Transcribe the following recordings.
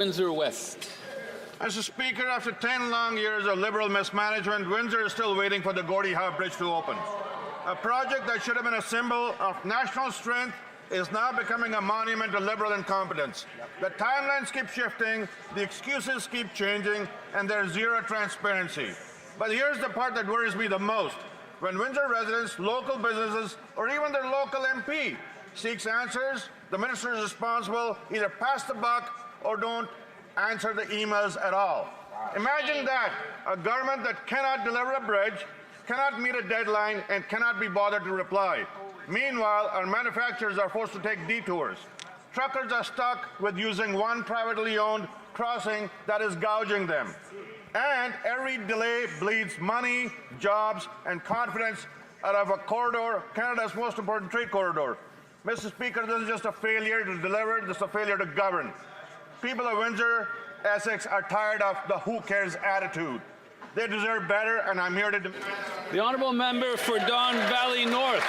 Windsor West. Mr. Speaker, after 10 long years of Liberal mismanagement, Windsor is still waiting for the Gordie Howe Bridge to open. A project that should have been a symbol of national strength is now becoming a monument to Liberal incompetence. The timelines keep shifting, the excuses keep changing, and there's zero transparency. But here's the part that worries me the most. When Windsor residents, local businesses, or even their local MP seeks answers, the minister is responsible either pass the buck or don't answer the emails at all. Imagine that, a government that cannot deliver a bridge, cannot meet a deadline, and cannot be bothered to reply. Meanwhile, our manufacturers are forced to take detours. Truckers are stuck with using one privately owned crossing that is gouging them. And every delay bleeds money, jobs, and confidence out of a corridor, Canada's most important trade corridor. Mr. Speaker, this is just a failure to deliver, this is a failure to govern. People of Windsor, Essex are tired of the who cares attitude. They deserve better, and I'm here to demand. The honourable member for Don Valley North.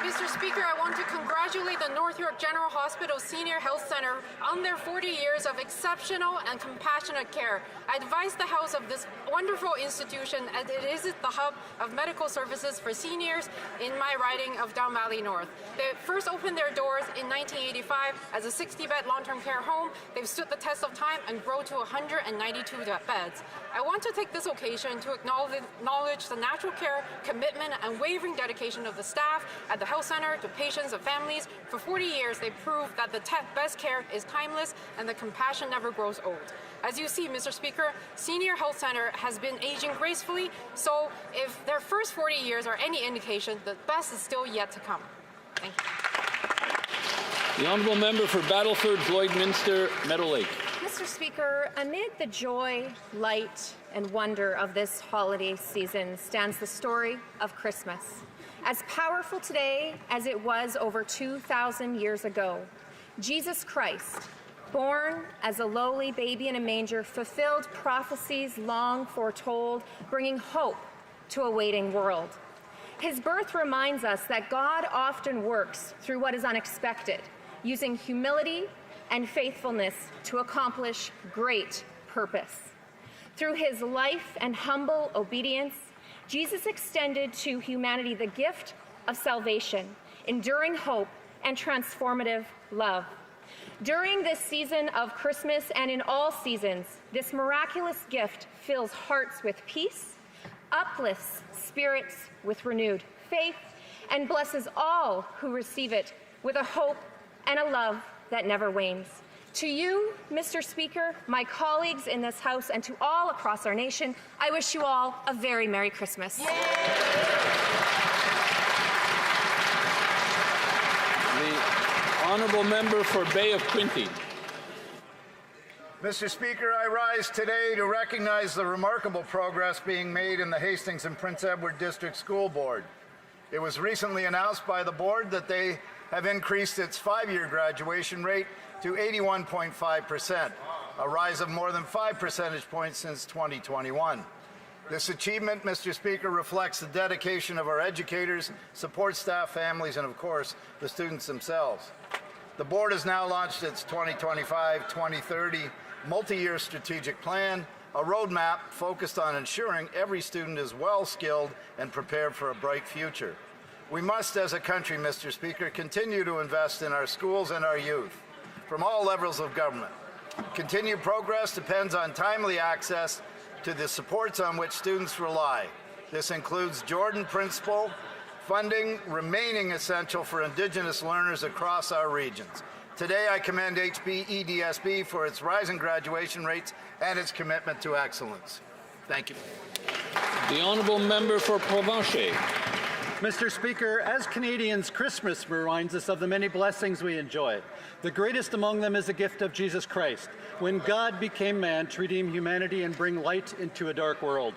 Mr. Speaker, I want to congratulate the North York General Hospital Senior Health Centre on their 40 years of exceptional and compassionate care. I advise the House of this wonderful institution, as it is the hub of medical services for seniors in my riding of Don Valley North. They first opened their doors in 1985 as a 60-bed long-term care home. They've stood the test of time and grown to 192 beds. I want to take this occasion to acknowledge the natural care, commitment, and wavering dedication of the staff at the Health Centre to patients and families. For 40 years, they proved that the best care is timeless and the compassion never grows old. As you see, Mr. Speaker, Senior Health Centre has been aging gracefully, so if their first 40 years are any indication, the best is still yet to come. Thank you. The honourable member for Battleford, Lloydminster, Meadow Lake. Mr. Speaker, amid the joy, light, and wonder of this holiday season stands the story of Christmas. As powerful today as it was over 2,000 years ago, Jesus Christ, born as a lowly baby in a manger, fulfilled prophecies long foretold, bringing hope to a waiting world. His birth reminds us that God often works through what is unexpected, using humility and faithfulness to accomplish great purpose. Through his life and humble obedience, Jesus extended to humanity the gift of salvation, enduring hope, and transformative love. During this season of Christmas and in all seasons, this miraculous gift fills hearts with peace, uplifts spirits with renewed faith, and blesses all who receive it with a hope and a love that never wanes. To you, Mr. Speaker, my colleagues in this House, and to all across our nation, I wish you all a very Merry Christmas. The honourable member for Bay of Quinte. Mr. Speaker, I rise today to recognize the remarkable progress being made in the Hastings and Prince Edward District School Board. It was recently announced by the board that they have increased its 5-year graduation rate to 81.5%, a rise of more than 5 percentage points since 2021. This achievement, Mr. Speaker, reflects the dedication of our educators, support staff, families, and of course, the students themselves. The board has now launched its 2025-2030 multi-year strategic plan, a roadmap focused on ensuring every student is well-skilled and prepared for a bright future. We must, as a country, Mr. Speaker, continue to invest in our schools and our youth from all levels of government. Continued progress depends on timely access to the supports on which students rely. This includes Jordan Principle funding remaining essential for Indigenous learners across our regions. Today, I commend HBEDSB for its rising graduation rates and its commitment to excellence. Thank you. The honourable member for Provencher. Mr. Speaker, as Canadians, Christmas reminds us of the many blessings we enjoy. The greatest among them is the gift of Jesus Christ, when God became man to redeem humanity and bring light into a dark world.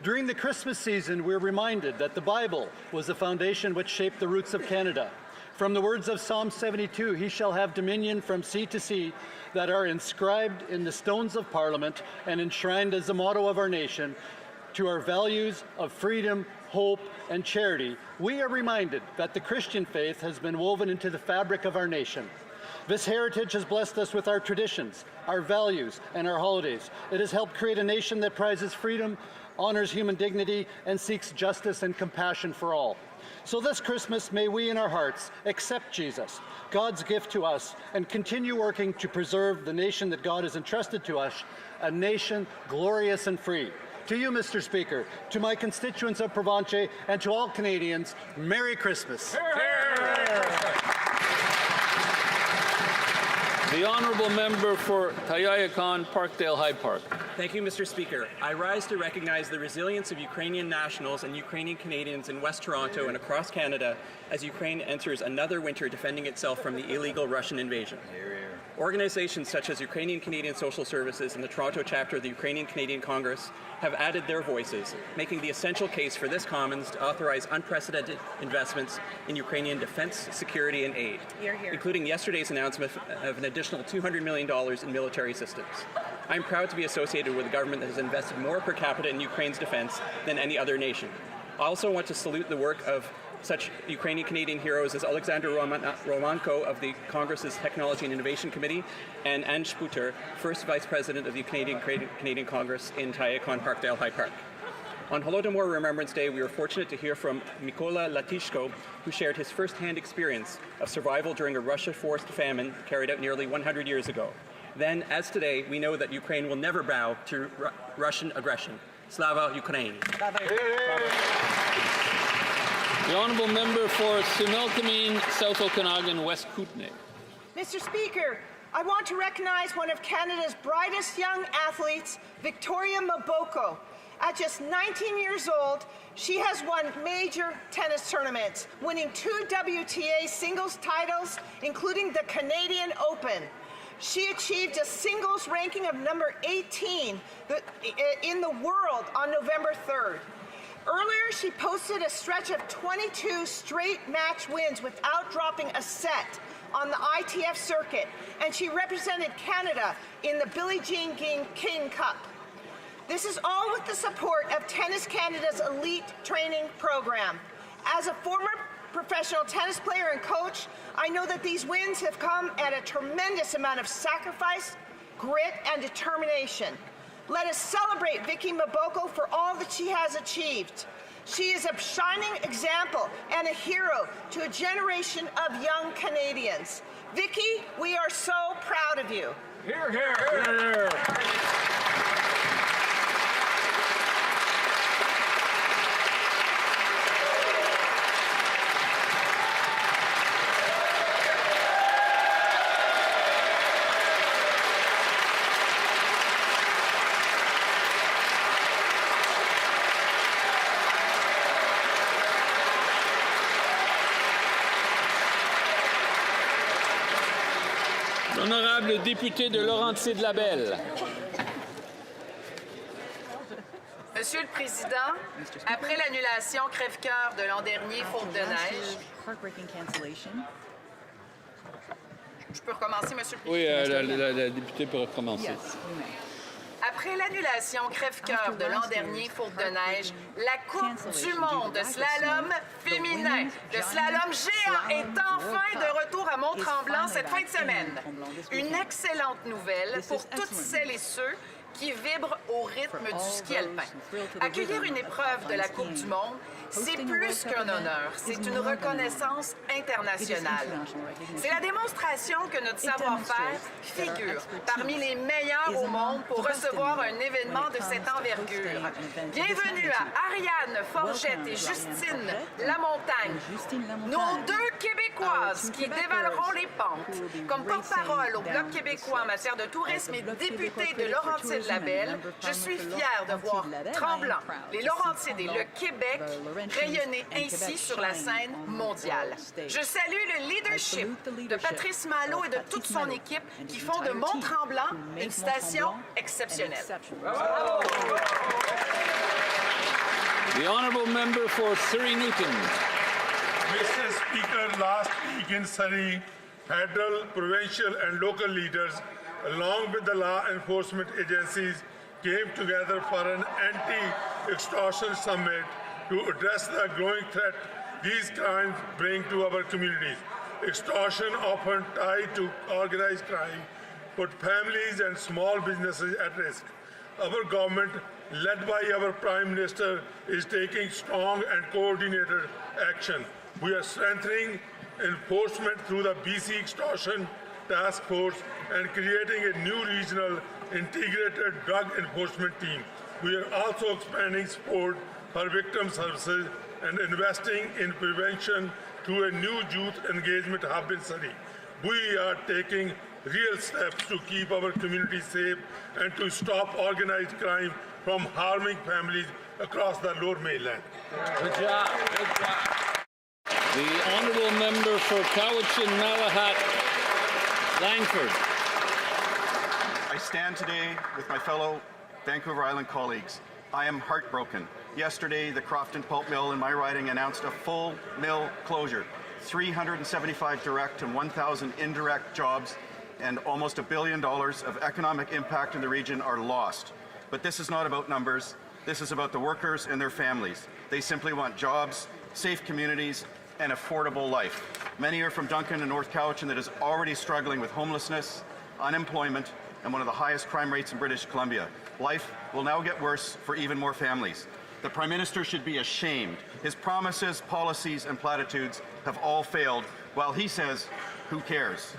During the Christmas season, we're reminded that the Bible was the foundation which shaped the roots of Canada. From the words of Psalm 72, he shall have dominion from sea to sea, that are inscribed in the stones of Parliament and enshrined as the motto of our nation, to our values of freedom, hope, and charity, we are reminded that the Christian faith has been woven into the fabric of our nation. This heritage has blessed us with our traditions, our values, and our holidays. It has helped create a nation that prizes freedom, honors human dignity, and seeks justice and compassion for all. So this Christmas, may we in our hearts accept Jesus, God's gift to us, and continue working to preserve the nation that God has entrusted to us, a nation glorious and free. To you, Mr. Speaker, to my constituents of Provencher, and to all Canadians, Merry Christmas. The Honourable Member for Tayayakan, Parkdale High Park. Thank you, Mr. Speaker. I rise to recognize the resilience of Ukrainian nationals and Ukrainian Canadians in West Toronto and across Canada as Ukraine enters another winter defending itself from the illegal Russian invasion. Organizations such as Ukrainian Canadian Social Services and the Toronto chapter of the Ukrainian Canadian Congress have added their voices, making the essential case for this Commons to authorize unprecedented investments in Ukrainian defense, security, and aid, including yesterday's announcement of an additional $200 million in military assistance. I'm proud to be associated with a government that has invested more per capita in Ukraine's defense than any other nation. I also want to salute the work of such Ukrainian Canadian heroes as Alexander Romanko of the Congress's Technology and Innovation Committee and Anne Sputer, first Vice President of the Canadian Congress in Tayayakan, Parkdale High Park. On Holodomor Remembrance Day, we were fortunate to hear from Mykola Latishko, who shared his first-hand experience of survival during a Russia-forced famine carried out nearly 100 years ago. Then, as today, we know that Ukraine will never bow to Russian aggression. Slava Ukraine. The Honourable Member for Similkameen, South Okanagan, West Kootenay. Mr. Speaker, I want to recognize one of Canada's brightest young athletes, Victoria Maboko. At just 19 years old, she has won major tennis tournaments, winning 2 WTA singles titles, including the Canadian Open. She achieved a singles ranking of number 18 in the world on November 3rd. Earlier, she posted a stretch of 22 straight match wins without dropping a set on the ITF circuit, and she represented Canada in the Billie Jean King Cup. This is all with the support of Tennis Canada's elite training program. As a former professional tennis player and coach, I know that these wins have come at a tremendous amount of sacrifice, grit, and determination. Let us celebrate Vicky Maboko for all that she has achieved. She is a shining example and a hero to a generation of young Canadians. Vicky, we are so proud of you. Hear, hear. Hear, hear. L'honorable député de Laurentides-Labelle. Monsieur le Président, après l'annulation crève-cœur de l'an dernier faute de neige, je peux recommencer, Monsieur le Président? Oui, la députée peut recommencer. Après l'annulation crève-cœur de l'an dernier faute de neige, la Coupe du monde de slalom féminin, le slalom géant, est enfin de retour à Mont-Tremblant cette fin de semaine. Une excellente nouvelle pour toutes celles et ceux qui vibrent au rythme du ski alpin. Accueillir une épreuve de la Coupe du monde, c'est plus qu'un honneur, c'est une reconnaissance internationale. C'est la démonstration que notre savoir-faire figure parmi les meilleurs au monde pour recevoir un événement de cette envergure. Bienvenue à Ariane Forgette et Justine Lamontagne, nos 2 Québécoises qui dévaleront les pentes. Comme porte-parole au Bloc québécois en matière de tourisme et députée de Laurentides-Labelle, je suis fière de voir Tremblant, les Laurentides et le Québec rayonner ainsi sur la scène mondiale. Je salue le leadership de Patrice Malo et de toute son équipe qui font de Mont-Tremblant une station exceptionnelle. The Honourable Member for Surrey Newton. Mr. Speaker, last week in Surrey, federal, provincial and local leaders, along with the law enforcement agencies, came together for an anti-extortion summit to address the growing threat these crimes bring to our communities. extortion often tied to organized crime, put families and small businesses at risk. Our government, led by our Prime Minister, is taking strong and coordinated action. We are strengthening enforcement through the BC Extortion Task Force and creating a new regional integrated drug enforcement team. We are also expanding support for victim services and investing in prevention through a new youth engagement hub in Surrey. We are taking real steps to keep our communities safe and to stop organized crime from harming families across the Lower Mainland. Good job. Good job. The honourable member for Cowichan, Malahat, Langford. I stand today with my fellow Vancouver Island colleagues. I am heartbroken. Yesterday, the Crofton Pulp Mill in my riding announced a full mill closure. 375 direct and 1,000 indirect jobs and almost $1 billion of economic impact in the region are lost. But this is not about numbers. This is about the workers and their families. They simply want jobs, safe communities, and affordable life. Many are from Duncan and North Cowichan that is already struggling with homelessness, unemployment, and one of the highest crime rates in British Columbia. Life will now get worse for even more families. The Prime Minister should be ashamed. His promises, policies, and platitudes have all failed, while he says, who cares?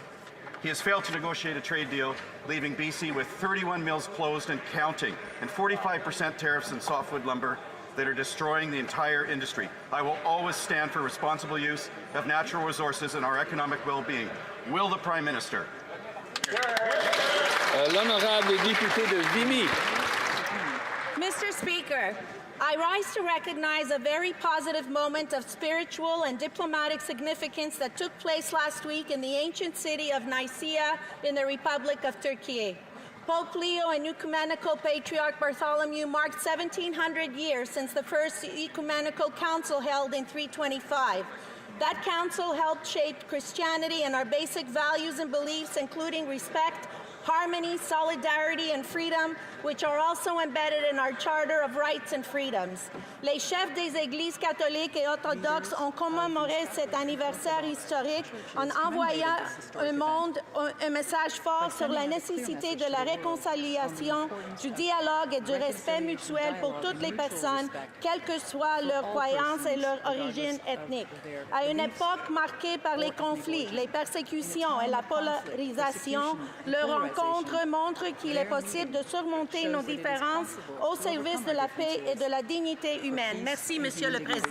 He has failed to negotiate a trade deal, leaving BC with 31 mills closed and counting, and 45% tariffs on softwood lumber that are destroying the entire industry. I will always stand for responsible use of natural resources and our economic well-being. Will the Prime Minister? L'honorable député de Vimy. Mr. Speaker, I rise to recognize a very positive moment of spiritual and diplomatic significance that took place last week in the ancient city of Nicaea in the Republic of Turkey. Pope Leo and Ecumenical Patriarch Bartholomew marked 1,700 years since the first Ecumenical Council held in 325. That council helped shape Christianity and our basic values and beliefs, including respect, harmony, solidarity, and freedom, which are also embedded in our Charter of Rights and Freedoms. Les chefs des églises catholiques et orthodoxes ont commémoré cet anniversaire historique en envoyant au monde un message fort sur la nécessité de la réconciliation, du dialogue et du respect mutuel pour toutes les personnes, quelles que soient leurs croyances et leur origine ethnique. À une époque marquée par les conflits, les persécutions et la polarisation, le rencontre montre qu'il est possible de surmonter nos différences au service de la paix et de la dignité humaine. Merci, Monsieur le Président.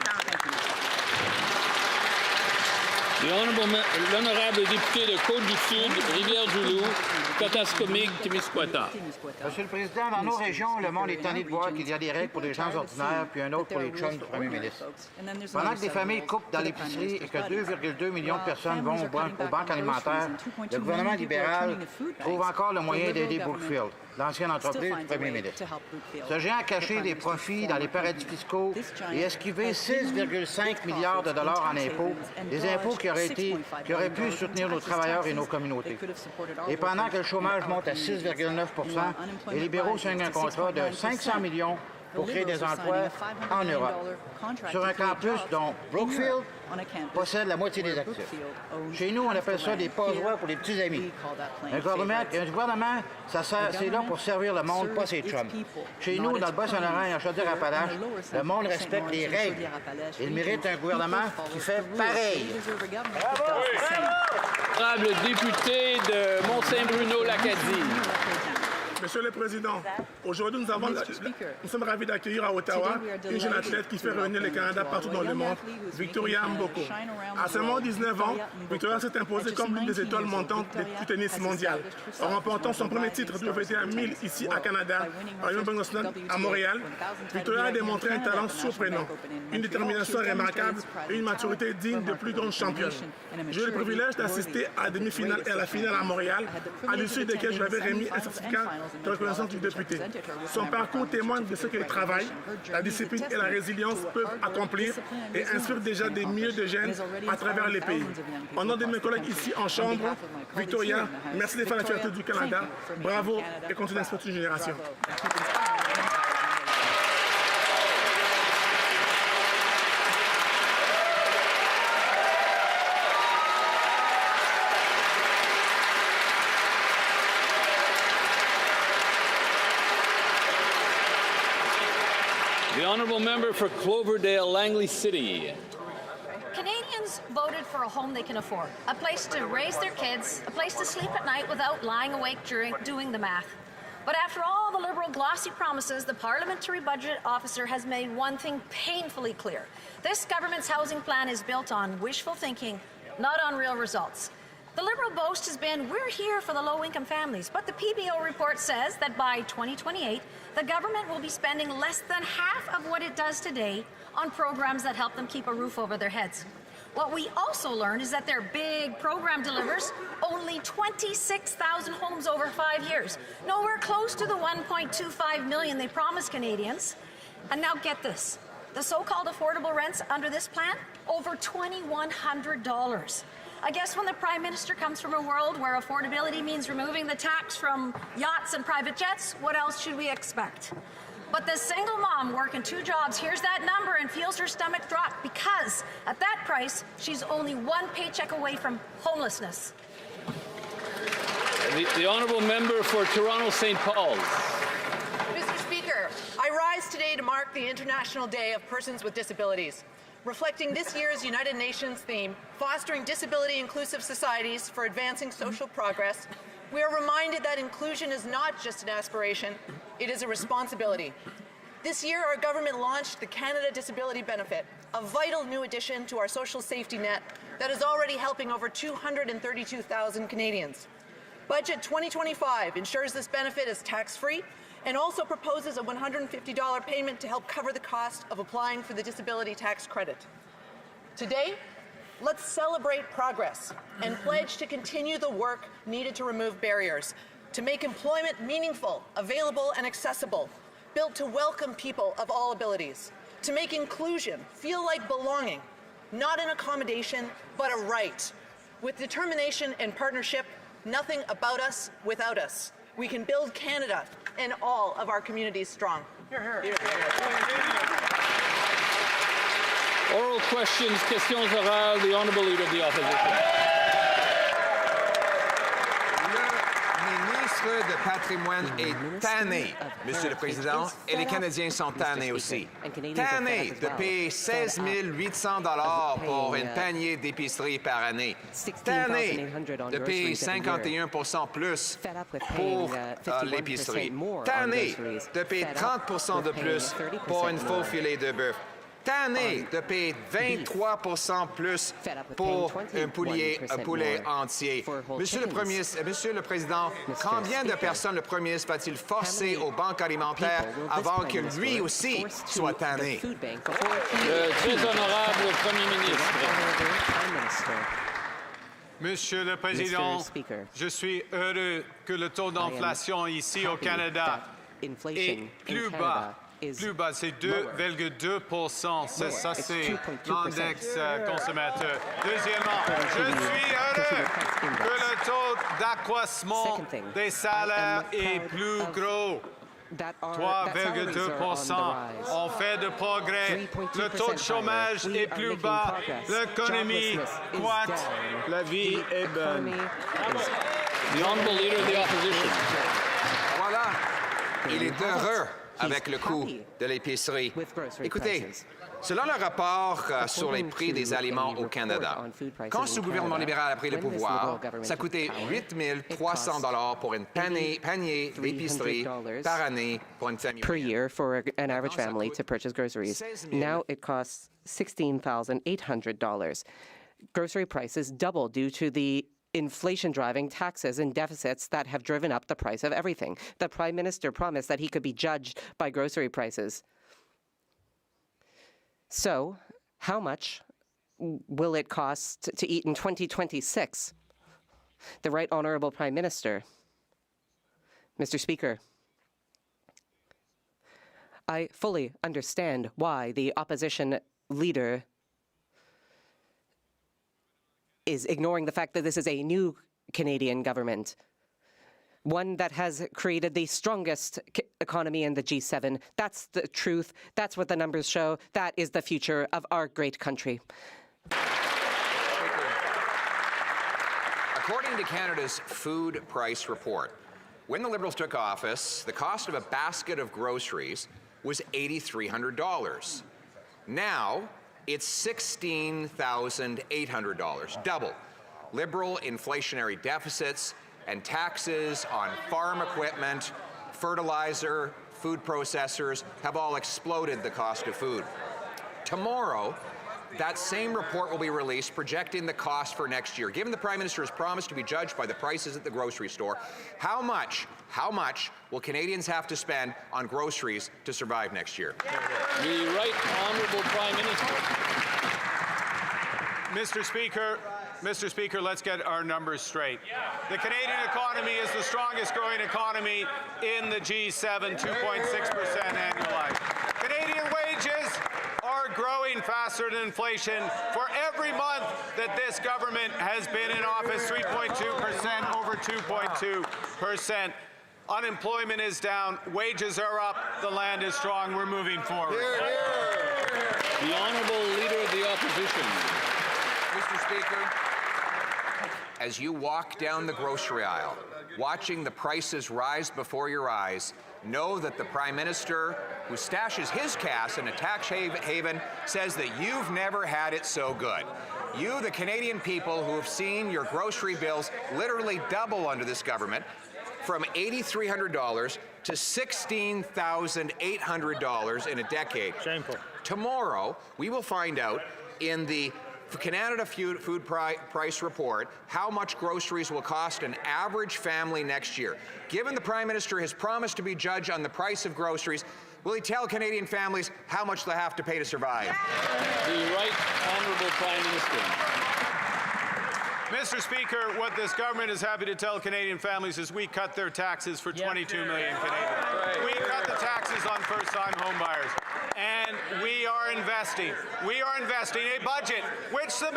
L'honorable député de Côte-du-Sud, Rivière-du-Loup, Kataskomig, Témiscouata. Monsieur le Président, dans nos régions, le monde est tanné de voir qu'il y a des règles pour les gens ordinaires puis un autre pour les chums du Premier ministre. Pendant que des familles coupent dans l'épicerie et que 2,2 millions de personnes vont aux banques alimentaires, le gouvernement libéral trouve encore le moyen d'aider Brookfield, l'ancienne entreprise du Premier ministre. Ce géant a caché des profits dans les paradis fiscaux et esquivé 6,5 milliards de dollars en impôts, des impôts qui auraient pu soutenir nos travailleurs et nos communautés. Et pendant que le chômage monte à 6,9 %, les libéraux signent un contrat de 500 millions pour créer des emplois en Europe, sur un campus dont Brookfield possède la moitié des actifs. Chez nous, on appelle ça des passe-droits pour les petits amis. Un gouvernement, c'est là pour servir le monde, pas ses chums. Chez nous, dans le Bas-Saint-Laurent et en Chaudière-Appalaches, le monde respecte les règles. Il mérite un gouvernement qui fait pareil. Honorable député de Mont-Saint-Bruno-L'Acadie. Monsieur le Président, aujourd'hui nous sommes ravis d'accueillir à Ottawa une jeune athlète qui fait revenir le Canada partout dans le monde, Victoria Mboko. À seulement 19 ans, Victoria s'est imposée comme l'une des étoiles montantes du tennis mondial, en remportant son premier titre de VTA 1000 ici à Canada, à l'Union nationale à Montréal. Victoria a démontré un talent surprenant, une détermination remarquable et une maturité digne de plus grandes championnes. J'ai eu le privilège d'assister à la demi-finale et à la finale à Montréal, à l'issue desquelles je lui avais remis un certificat de reconnaissance du député. Son parcours témoigne de ce que le travail, la discipline et la résilience peuvent accomplir et inspirent déjà des milliers de jeunes à travers les pays. Au nom de mes collègues ici en Chambre, Victoria, merci de faire la fierté du Canada. Bravo et continuez d'inspirer une génération. The honourable member for Cloverdale Langley City. Canadians voted for a home they can afford, a place to raise their kids, a place to sleep at night without lying awake doing the math. But after all the Liberal glossy promises, the Parliamentary Budget Officer has made one thing painfully clear. This government's housing plan is built on wishful thinking, not on real results. The Liberal boast has been, we're here for the low-income families, but the PBO report says that by 2028, the government will be spending less than half of what it does today on programs that help them keep a roof over their heads. What we also learned is that their big program delivers only 26,000 homes over 5 years, nowhere close to the 1.25 million they promised Canadians. And now get this, the so-called affordable rents under this plan, over $2,100. I guess when the Prime Minister comes from a world where affordability means removing the tax from yachts and private jets, what else should we expect? But the single mom working 2 jobs hears that number and feels her stomach drop because at that price, she's only 1 paycheck away from homelessness. The honourable member for Toronto St. Paul's. Mr. Speaker, I rise today to mark the International Day of Persons with Disabilities. Reflecting this year's United Nations theme, fostering disability-inclusive societies for advancing social progress, we are reminded that inclusion is not just an aspiration, it is a responsibility. This year, our government launched the Canada Disability Benefit, a vital new addition to our social safety net that is already helping over 232,000 Canadians. Budget 2025 ensures this benefit is tax-free and also proposes a $150 payment to help cover the cost of applying for the disability tax credit. Today, let's celebrate progress and pledge to continue the work needed to remove barriers, to make employment meaningful, available, and accessible, built to welcome people of all abilities, to make inclusion feel like belonging, not an accommodation, but a right. With determination and partnership, nothing about us without us. We can build Canada and all of our communities strong. Hear, hear. Oral questions, questions orales, the honourable leader of the opposition. Le ministre de Patrimoine est tanné, Monsieur le Président, et les Canadiens sont tannés aussi. Tannés de payer 16 800 $ pour une panier d'épicerie par année. Tannés de payer 51% plus pour l'épicerie. Tannés de payer 30% de plus pour un faux filet de bœuf. Tanné de payer 23% plus pour un poulet entier. Monsieur le Président, combien de personnes le Premier ministre va-t-il forcer aux banques alimentaires avant que lui aussi soit tanné? Le très honorable Premier ministre. Monsieur le Président, je suis heureux que le taux d'inflation ici au Canada est plus bas. C'est 2,2%. Ça, c'est l'index consommateur. Deuxièmement, je suis heureux que le taux d'accroissement des salaires est plus gros. 3,2%. On fait de progrès. Le taux de chômage est plus bas. L'économie croît. La vie est bonne. The honourable leader of the opposition. Voilà. Il est heureux avec le coût de l'épicerie. Écoutez, selon le rapport sur les prix des aliments au Canada, quand ce gouvernement libéral a pris le pouvoir, ça coûtait 8 300 $ pour une panier d'épicerie par année pour une famille. Per year for an average family to purchase groceries. Now it costs $16,800. Grocery prices doubled due to the inflation driving taxes and deficits that have driven up the price of everything. The Prime Minister promised that he could be judged by grocery prices. So, how much will it cost to eat in 2026? The Right Honourable Prime Minister. Mr. Speaker, I fully understand why the opposition leader is ignoring the fact that this is a new Canadian government, one that has created the strongest economy in the G7. That's the truth. That's what the numbers show. That is the future of our great country. According to Canada's food price report, when the Liberals took office, the cost of a basket of groceries was $8,300. Now, it's $16,800, double. Liberal inflationary deficits and taxes on farm equipment, fertilizer, food processors have all exploded the cost of food. Tomorrow, that same report will be released projecting the cost for next year. Given the Prime Minister's promise to be judged by the prices at the grocery store, how much will Canadians have to spend on groceries to survive next year? The Right Honourable Prime Minister. Mr. Speaker, let's get our numbers straight. The Canadian economy is the strongest growing economy in the G7, 2.6% annualized. Canadian wages are growing faster than inflation for every month that this government has been in office, 3.2%, over 2.2%. Unemployment is down, wages are up, the land is strong, we're moving forward. The Honourable Leader of the Opposition. Mr. Speaker, as you walk down the grocery aisle, watching the prices rise before your eyes, know that the Prime Minister, who stashes his cash in a tax haven, says that you've never had it so good. You, the Canadian people who have seen your grocery bills literally double under this government, from $8,300 to $16,800 in a decade. Shameful. Tomorrow, we will find out in the Canada Food Price Report how much groceries will cost an average family next year. Given the Prime Minister has promised to be judged on the price of groceries, will he tell Canadian families how much they'll have to pay to survive? The Right Honourable Prime Minister. Mr. Speaker, what this government is happy to tell Canadian families is we cut their taxes for 22 million Canadians. We cut the taxes on first-time homebuyers. And we are investing a budget, which the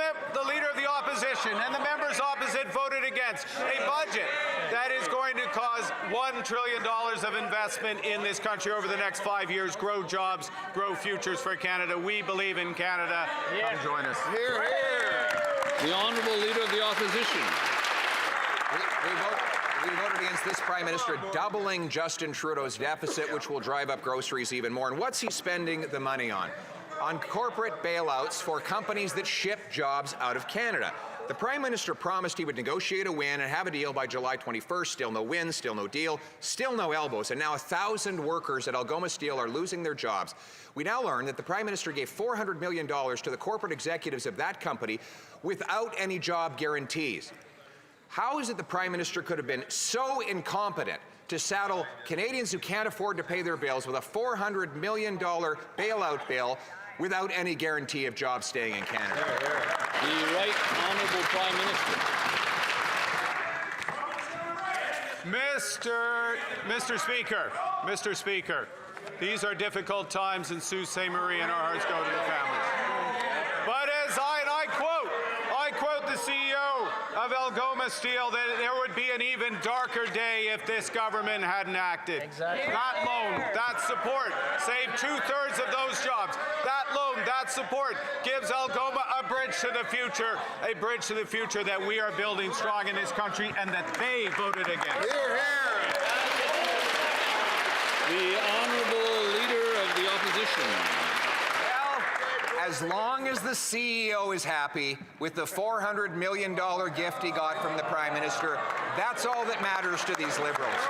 Leader of the Opposition and the members opposite voted against, a budget that is going to cause $1 trillion of investment in this country over the next 5 years, grow jobs, grow futures for Canada. We believe in Canada. Come join us. Hear, hear. The Honourable Leader of the Opposition. We voted against this Prime Minister doubling Justin Trudeau's deficit, which will drive up groceries even more. And what's he spending the money on? On corporate bailouts for companies that ship jobs out of Canada. The Prime Minister promised he would negotiate a win and have a deal by July 21st. Still no win, still no deal, still no elbows. And now 1,000 workers at Algoma Steel are losing their jobs. We now learn that the Prime Minister gave $400 million to the corporate executives of that company without any job guarantees. How is it the Prime Minister could have been so incompetent to saddle Canadians who can't afford to pay their bills with a $400 million bailout bill without any guarantee of jobs staying in Canada? The Right Honourable Prime Minister. Mr. Speaker, these are difficult times in Sault Ste. Marie, and our hearts go to the families. But as I quote the CEO of Algoma Steel, that there would be an even darker day if this government hadn't acted. Exactly. That loan, that support, saved 2/3 of those jobs. That loan, that support gives Algoma a bridge to the future that we are building strong in this country and that they voted against. Hear, hear. The Honourable Leader of the Opposition. As long as the CEO is happy with the $400 million gift he got from the Prime Minister, that's all that matters to these Liberals.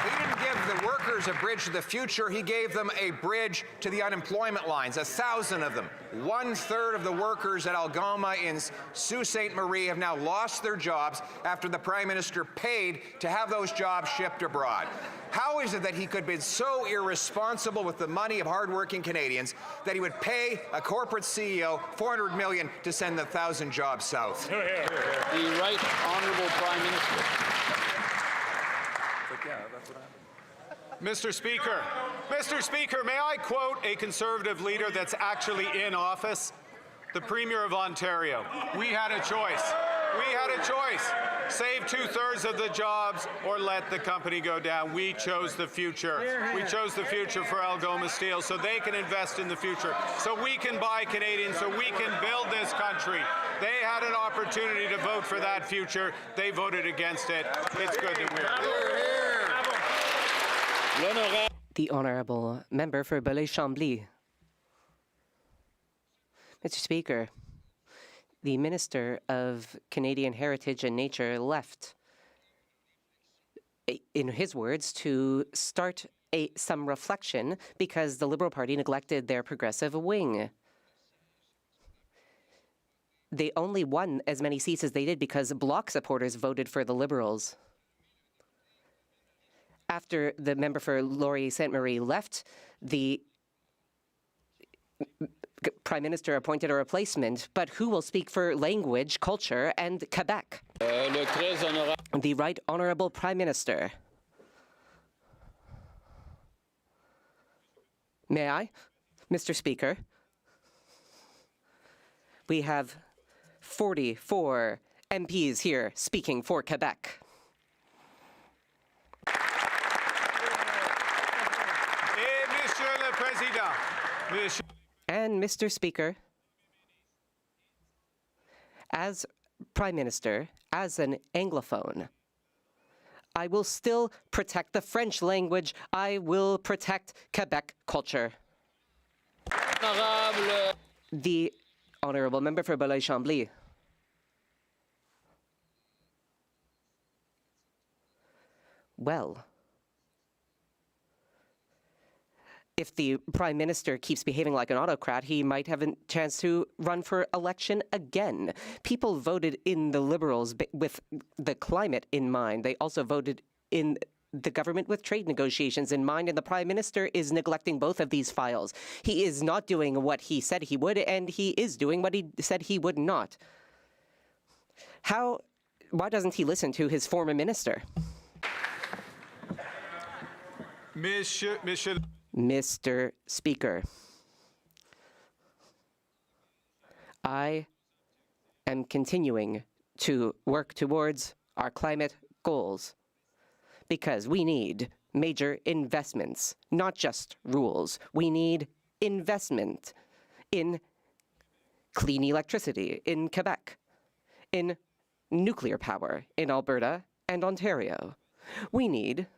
He didn't give the workers a bridge to the future, he gave them a bridge to the unemployment lines, 1,000 of them. 1/3 of the workers at Algoma in Sault Ste. Marie have now lost their jobs after the Prime Minister paid to have those jobs shipped abroad. How is it that he could have been so irresponsible with the money of hardworking Canadians that he would pay a corporate CEO $400 million to send 1,000 jobs south? The Right Honourable Prime Minister. Mr. Speaker, may I quote a Conservative leader that's actually in office? The Premier of Ontario. We had a choice. Save 2/3 of the jobs or let the company go down. We chose the future. We chose the future for Algoma Steel so they can invest in the future, so we can buy Canadian, so we can build this country. They had an opportunity to vote for that future. They voted against it. It's good that we're here. The Honourable Member for Belleuil-Chambly. Mr. Speaker, the Minister of Canadian Heritage and Nature left, in his words, to start some reflection because the Liberal Party neglected their progressive wing. They only won as many seats as they did because Bloc supporters voted for the Liberals. After the member for Laurier Sainte Marie left, the Prime Minister appointed a replacement, but who will speak for language, culture, and Quebec? The Right Honourable Prime Minister. May I? Mr. Speaker, we have 44 MPs here speaking for Quebec. And Mr. Speaker, as Prime Minister, as an Anglophone, I will still protect the French language. I will protect Quebec culture. The Honourable Member for Belleuil-Chambly. Well, if the Prime Minister keeps behaving like an autocrat, he might have a chance to run for election again. People voted in the Liberals with the climate in mind. They also voted in the government with trade negotiations in mind, and the Prime Minister is neglecting both of these files. He is not doing what he said he would, and he is doing what he said he would not. Why doesn't he listen to his former minister? Mr. Speaker, I am continuing to work towards our climate goals because we need major investments, not just rules. We need investment in clean electricity in Quebec, in nuclear power in Alberta and Ontario. We need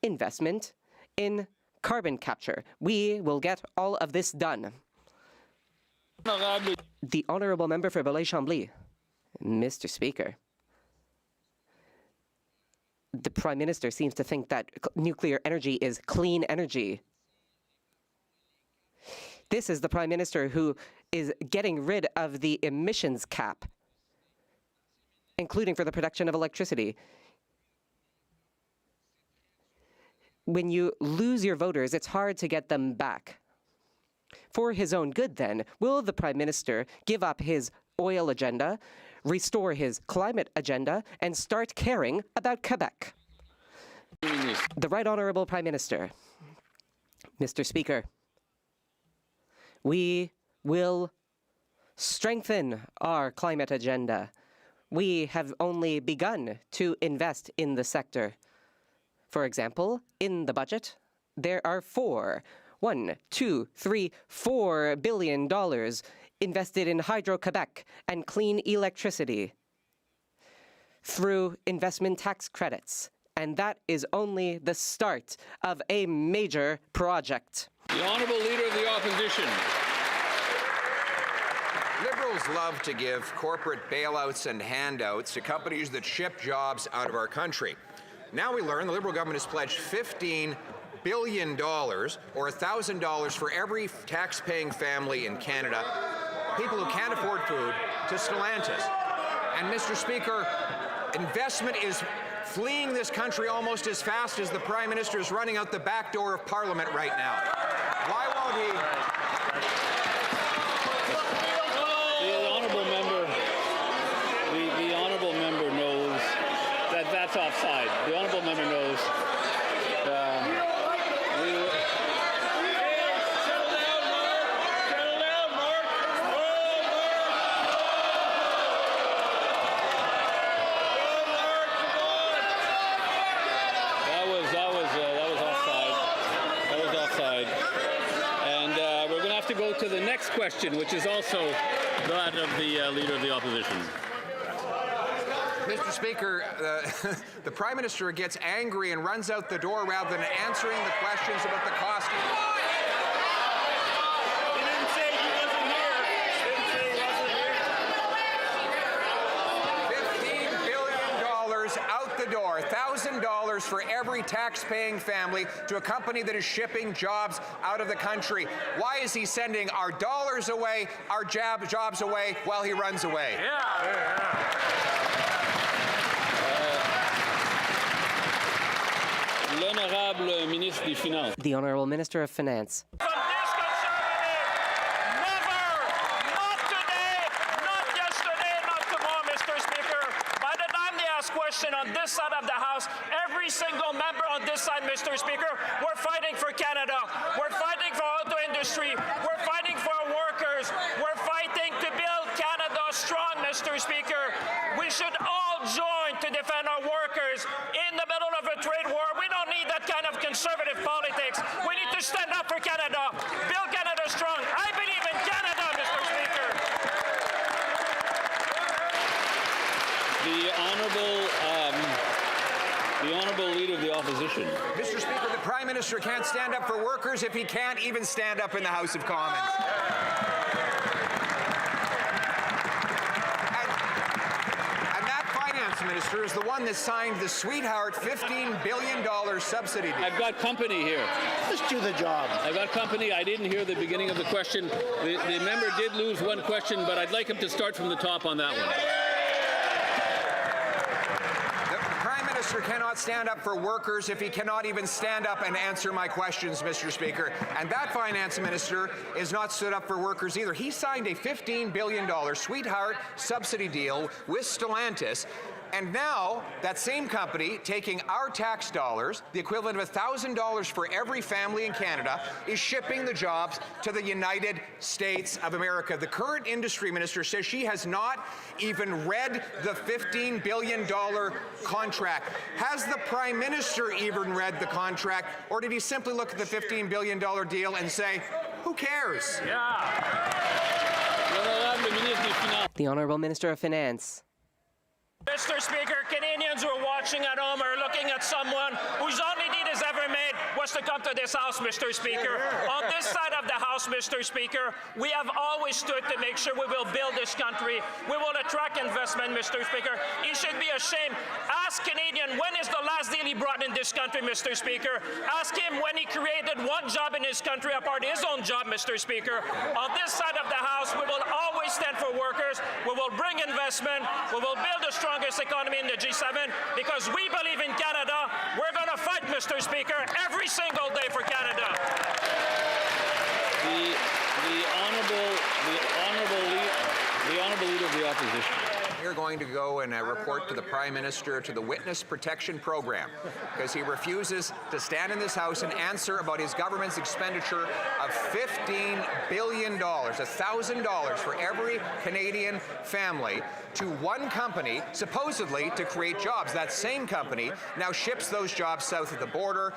investment in carbon capture. We will get all of this done. The Honourable Member for Belleuil-Chambly. Mr. Speaker, the Prime Minister seems to think that nuclear energy is clean energy. This is the Prime Minister who is getting rid of the emissions cap, including for the production of electricity. When you lose your voters, it's hard to get them back. For his own good, then, will the Prime Minister give up his oil agenda, restore his climate agenda, and start caring about Quebec? The Right Honourable Prime Minister. Mr. Speaker, we will strengthen our climate agenda. We have only begun to invest in the sector. For example, in the budget, there are $4 billion invested in Hydro-Quebec and clean electricity through investment tax credits. And that is only the start of a major project. The Honourable Leader of the Opposition. Liberals love to give corporate bailouts and handouts to companies that ship jobs out of our country. Now we learn the Liberal government has pledged $15 billion, or $1,000 for every tax-paying family in Canada, people who can't afford food, to Stellantis. And Mr. Speaker, investment is fleeing this country almost as fast as the Prime Minister is running out the back door of Parliament right now. Why won't he? The Honourable Member knows that that's offside. The Honourable Member knows. To the next question, which is also that of the Leader of the Opposition. Mr. Speaker, the Prime Minister gets angry and runs out the door rather than answering the questions about the cost. He didn't say he wasn't here. $15 billion out the door, $1,000 for every tax-paying family to a company that is shipping jobs out of the country. Why is he sending our dollars away, our jobs away, while he runs away? L'honorable ministre des Finances. The Honourable Minister of Finance. On this side of the House, every single member on this side, Mr. Speaker, we're fighting for Canada. We're fighting for auto industry. We're fighting for our workers. We're fighting to build Canada strong, Mr. Speaker. We should all join to defend our workers in the middle of a trade war. We don't need that kind of conservative politics. We need to stand up for Canada, build Canada strong. I believe in Canada, Mr. Speaker. The Honourable Leader of the Opposition. Mr. Speaker, the Prime Minister can't stand up for workers if he can't even stand up in the House of Commons. And that Finance Minister is the one that signed the sweetheart $15 billion subsidy deal. I've got company here. Just do the job. I've got company. I didn't hear the beginning of the question. The member did lose one question, but I'd like him to start from the top on that one. Minister cannot stand up for workers if he cannot even stand up and answer my questions, Mr. Speaker. And that Finance Minister is not stood up for workers either. He signed a $15 billion sweetheart subsidy deal with Stellantis. And now, that same company, taking our tax dollars, the equivalent of $1,000 for every family in Canada, is shipping the jobs to the United States of America. The current industry minister says she has not even read the $15 billion contract. Has the Prime Minister even read the contract, or did he simply look at the $15 billion deal and say, who cares? The Honourable Minister of Finance. Mr. Speaker, Canadians who are watching at home are looking at someone whose only need is ever made was to come to this House, Mr. Speaker. On this side of the House, Mr. Speaker, we have always stood to make sure we will build this country. We will attract investment, Mr. Speaker. He should be ashamed. Ask Canadian, when is the last deal he brought in this country, Mr. Speaker? Ask him when he created one job in his country apart his own job, Mr. Speaker. On this side of the House, we will always stand for workers. We will bring investment. We will build a strongest economy in the G7 because we believe in Canada. We're going to fight, Mr. Speaker, every single day for Canada. The Honourable Leader of the Opposition. You're going to go and report to the Prime Minister to the Witness Protection Program because he refuses to stand in this House and answer about his government's expenditure of $15 billion, $1,000 for every Canadian family to one company, supposedly to create jobs. That same company now ships those jobs south of the border,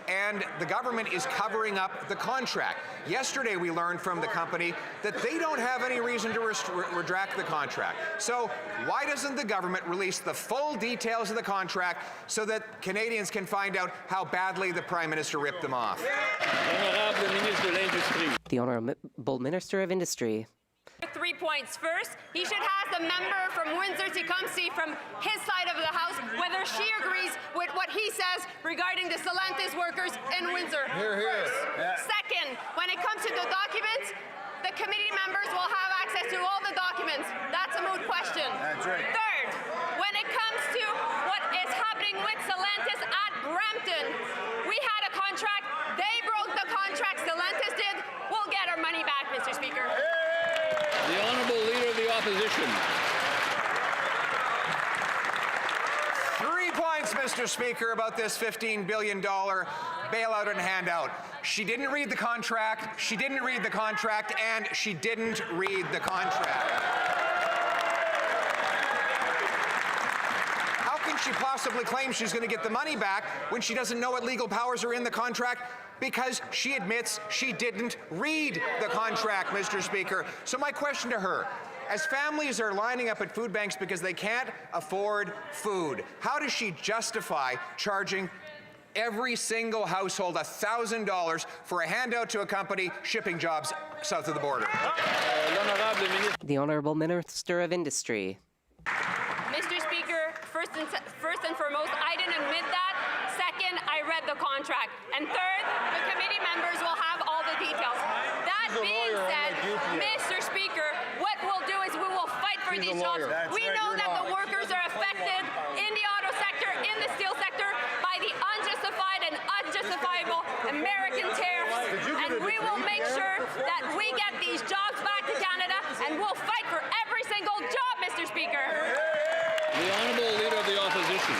and the government is covering up the contract. Yesterday, we learned from the company that they don't have any reason to retract the contract. So why doesn't the government release the full details of the contract so that Canadians can find out how badly the Prime Minister ripped them off? The Honourable Minister of Industry. 3 points. First, he should ask the member from Windsor-Tecumseh from his side of the House whether she agrees with what he says regarding the Stellantis workers in Windsor. First. Second, when it comes to the documents, the committee members will have access to all the documents. That's a moot question. That's right. Third, when it comes to what is happening with Stellantis at Brampton, we had a contract. They broke the contract. Stellantis did. We'll get our money back, Mr. Speaker. The Honourable Leader of the Opposition. 3 points, Mr. Speaker, about this $15 billion bailout and handout. She didn't read the contract, she didn't read the contract, and she didn't read the contract. How can she possibly claim she's going to get the money back when she doesn't know what legal powers are in the contract? Because she admits she didn't read the contract, Mr. Speaker. So my question to her, as families are lining up at food banks because they can't afford food. How does she justify charging every single household $1,000 for a handout to a company shipping jobs south of the border? The Honourable Minister of Industry. Mr. Speaker, first and foremost, I didn't admit that. Second, I read the contract. And third, the committee members will have all the details. That being said, Mr. Speaker, what we'll do is we will fight for these jobs. We know that the workers are affected in the auto sector, in the steel sector, by the unjustified and unjustifiable American tariffs. And we will make sure that we get these jobs back to Canada, and we'll fight for every single job, Mr. Speaker. The Honourable Leader of the Opposition.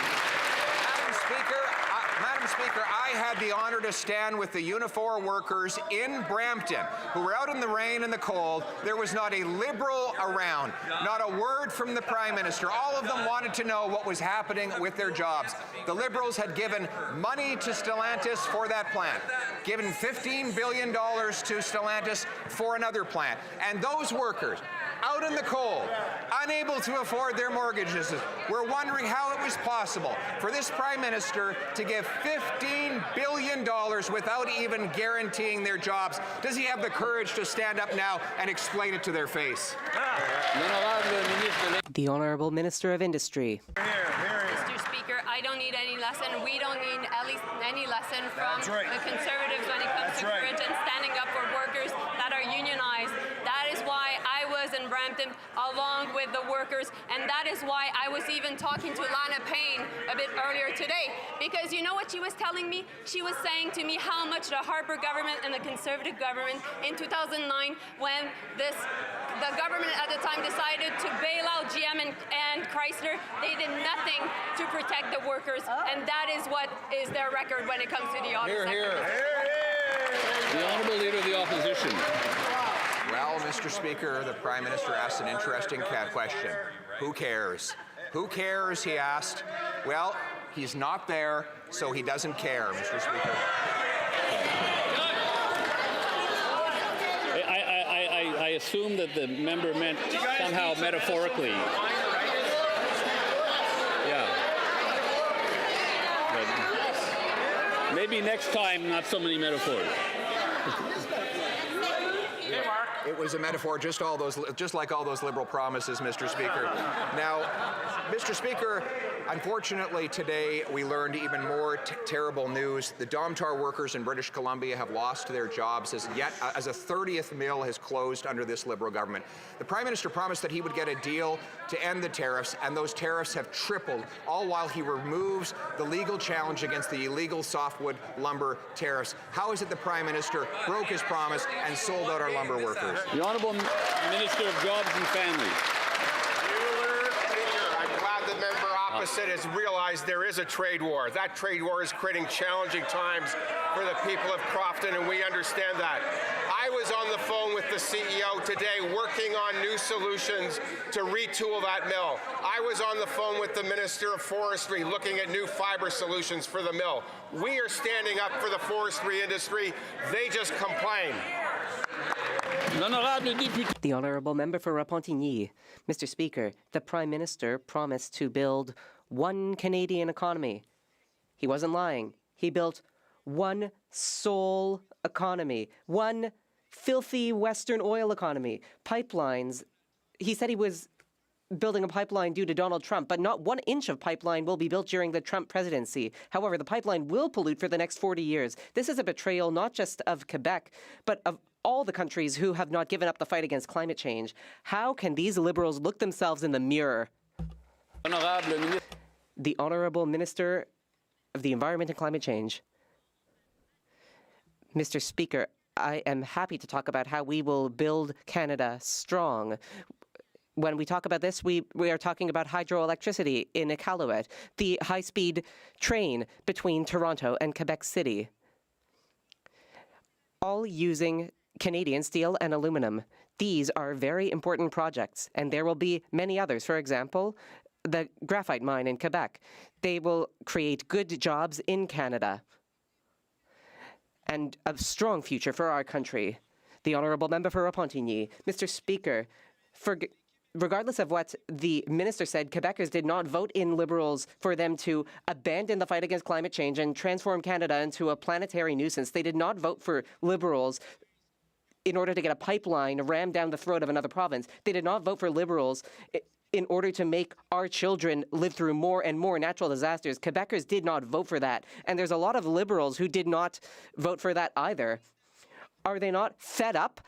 Madam Speaker, I had the honour to stand with the Unifor workers in Brampton who were out in the rain and the cold. There was not a Liberal around, not a word from the Prime Minister. All of them wanted to know what was happening with their jobs. The Liberals had given money to Stellantis for that plant, given $15 billion to Stellantis for another plant. And those workers, out in the cold, unable to afford their mortgages, were wondering how it was possible for this Prime Minister to give $15 billion without even guaranteeing their jobs. Does he have the courage to stand up now and explain it to their face? The Honourable Minister of Industry. Mr. Speaker, I don't need any lesson. We don't need at least any lesson from the Conservatives when it comes to courage and standing up for workers that are unionized. That is why I was in Brampton along with the workers, and that is why I was even talking to Lana Payne a bit earlier today. Because you know what she was telling me? She was saying to me how much the Harper government and the Conservative government in 2009, when the government at the time decided to bail out GM and Chrysler, they did nothing to protect the workers, and that is what is their record when it comes to the auto sector. The Honourable Leader of the Opposition. Well, Mr. Speaker, the Prime Minister asked an interesting question. Who cares? Who cares, he asked. Well, he's not there, so he doesn't care, Mr. Speaker. I assume that the member meant somehow metaphorically. Yeah. But maybe next time, not so many metaphors. It was a metaphor, just like all those Liberal promises, Mr. Speaker. Now, Mr. Speaker, unfortunately today we learned even more terrible news. The Domtar workers in British Columbia have lost their jobs as a 30th mill has closed under this Liberal government. The Prime Minister promised that he would get a deal to end the tariffs, and those tariffs have tripled, all while he removes the legal challenge against the illegal softwood lumber tariffs. How is it the Prime Minister broke his promise and sold out our lumber workers? The Honourable Minister of Jobs and Families. I'm glad the member opposite has realized there is a trade war. That trade war is creating challenging times for the people of Crofton, and we understand that. I was on the phone with the CEO today working on new solutions to retool that mill. I was on the phone with the Minister of Forestry looking at new fiber solutions for the mill. We are standing up for the forestry industry. They just complain. The Honourable Member for Repentigny. Mr. Speaker, the Prime Minister promised to build one Canadian economy. He wasn't lying. He built one sole economy, one filthy Western oil economy, pipelines. He said he was building a pipeline due to Donald Trump, but not 1 inch of pipeline will be built during the Trump presidency. However, the pipeline will pollute for the next 40 years. This is a betrayal not just of Quebec, but of all the countries who have not given up the fight against climate change. How can these Liberals look themselves in the mirror? The Honourable Minister of the Environment and Climate Change. Mr. Speaker, I am happy to talk about how we will build Canada strong. When we talk about this, we are talking about hydroelectricity in Iqaluit, the high-speed train between Toronto and Quebec City, all using Canadian steel and aluminum. These are very important projects, and there will be many others. For example, the graphite mine in Quebec. They will create good jobs in Canada and a strong future for our country. The Honourable Member for Repentigny. Mr. Speaker, regardless of what the minister said, Quebecers did not vote in Liberals for them to abandon the fight against climate change and transform Canada into a planetary nuisance. They did not vote for Liberals in order to get a pipeline rammed down the throat of another province. They did not vote for Liberals in order to make our children live through more and more natural disasters. Quebecers did not vote for that. And there's a lot of Liberals who did not vote for that either. Are they not fed up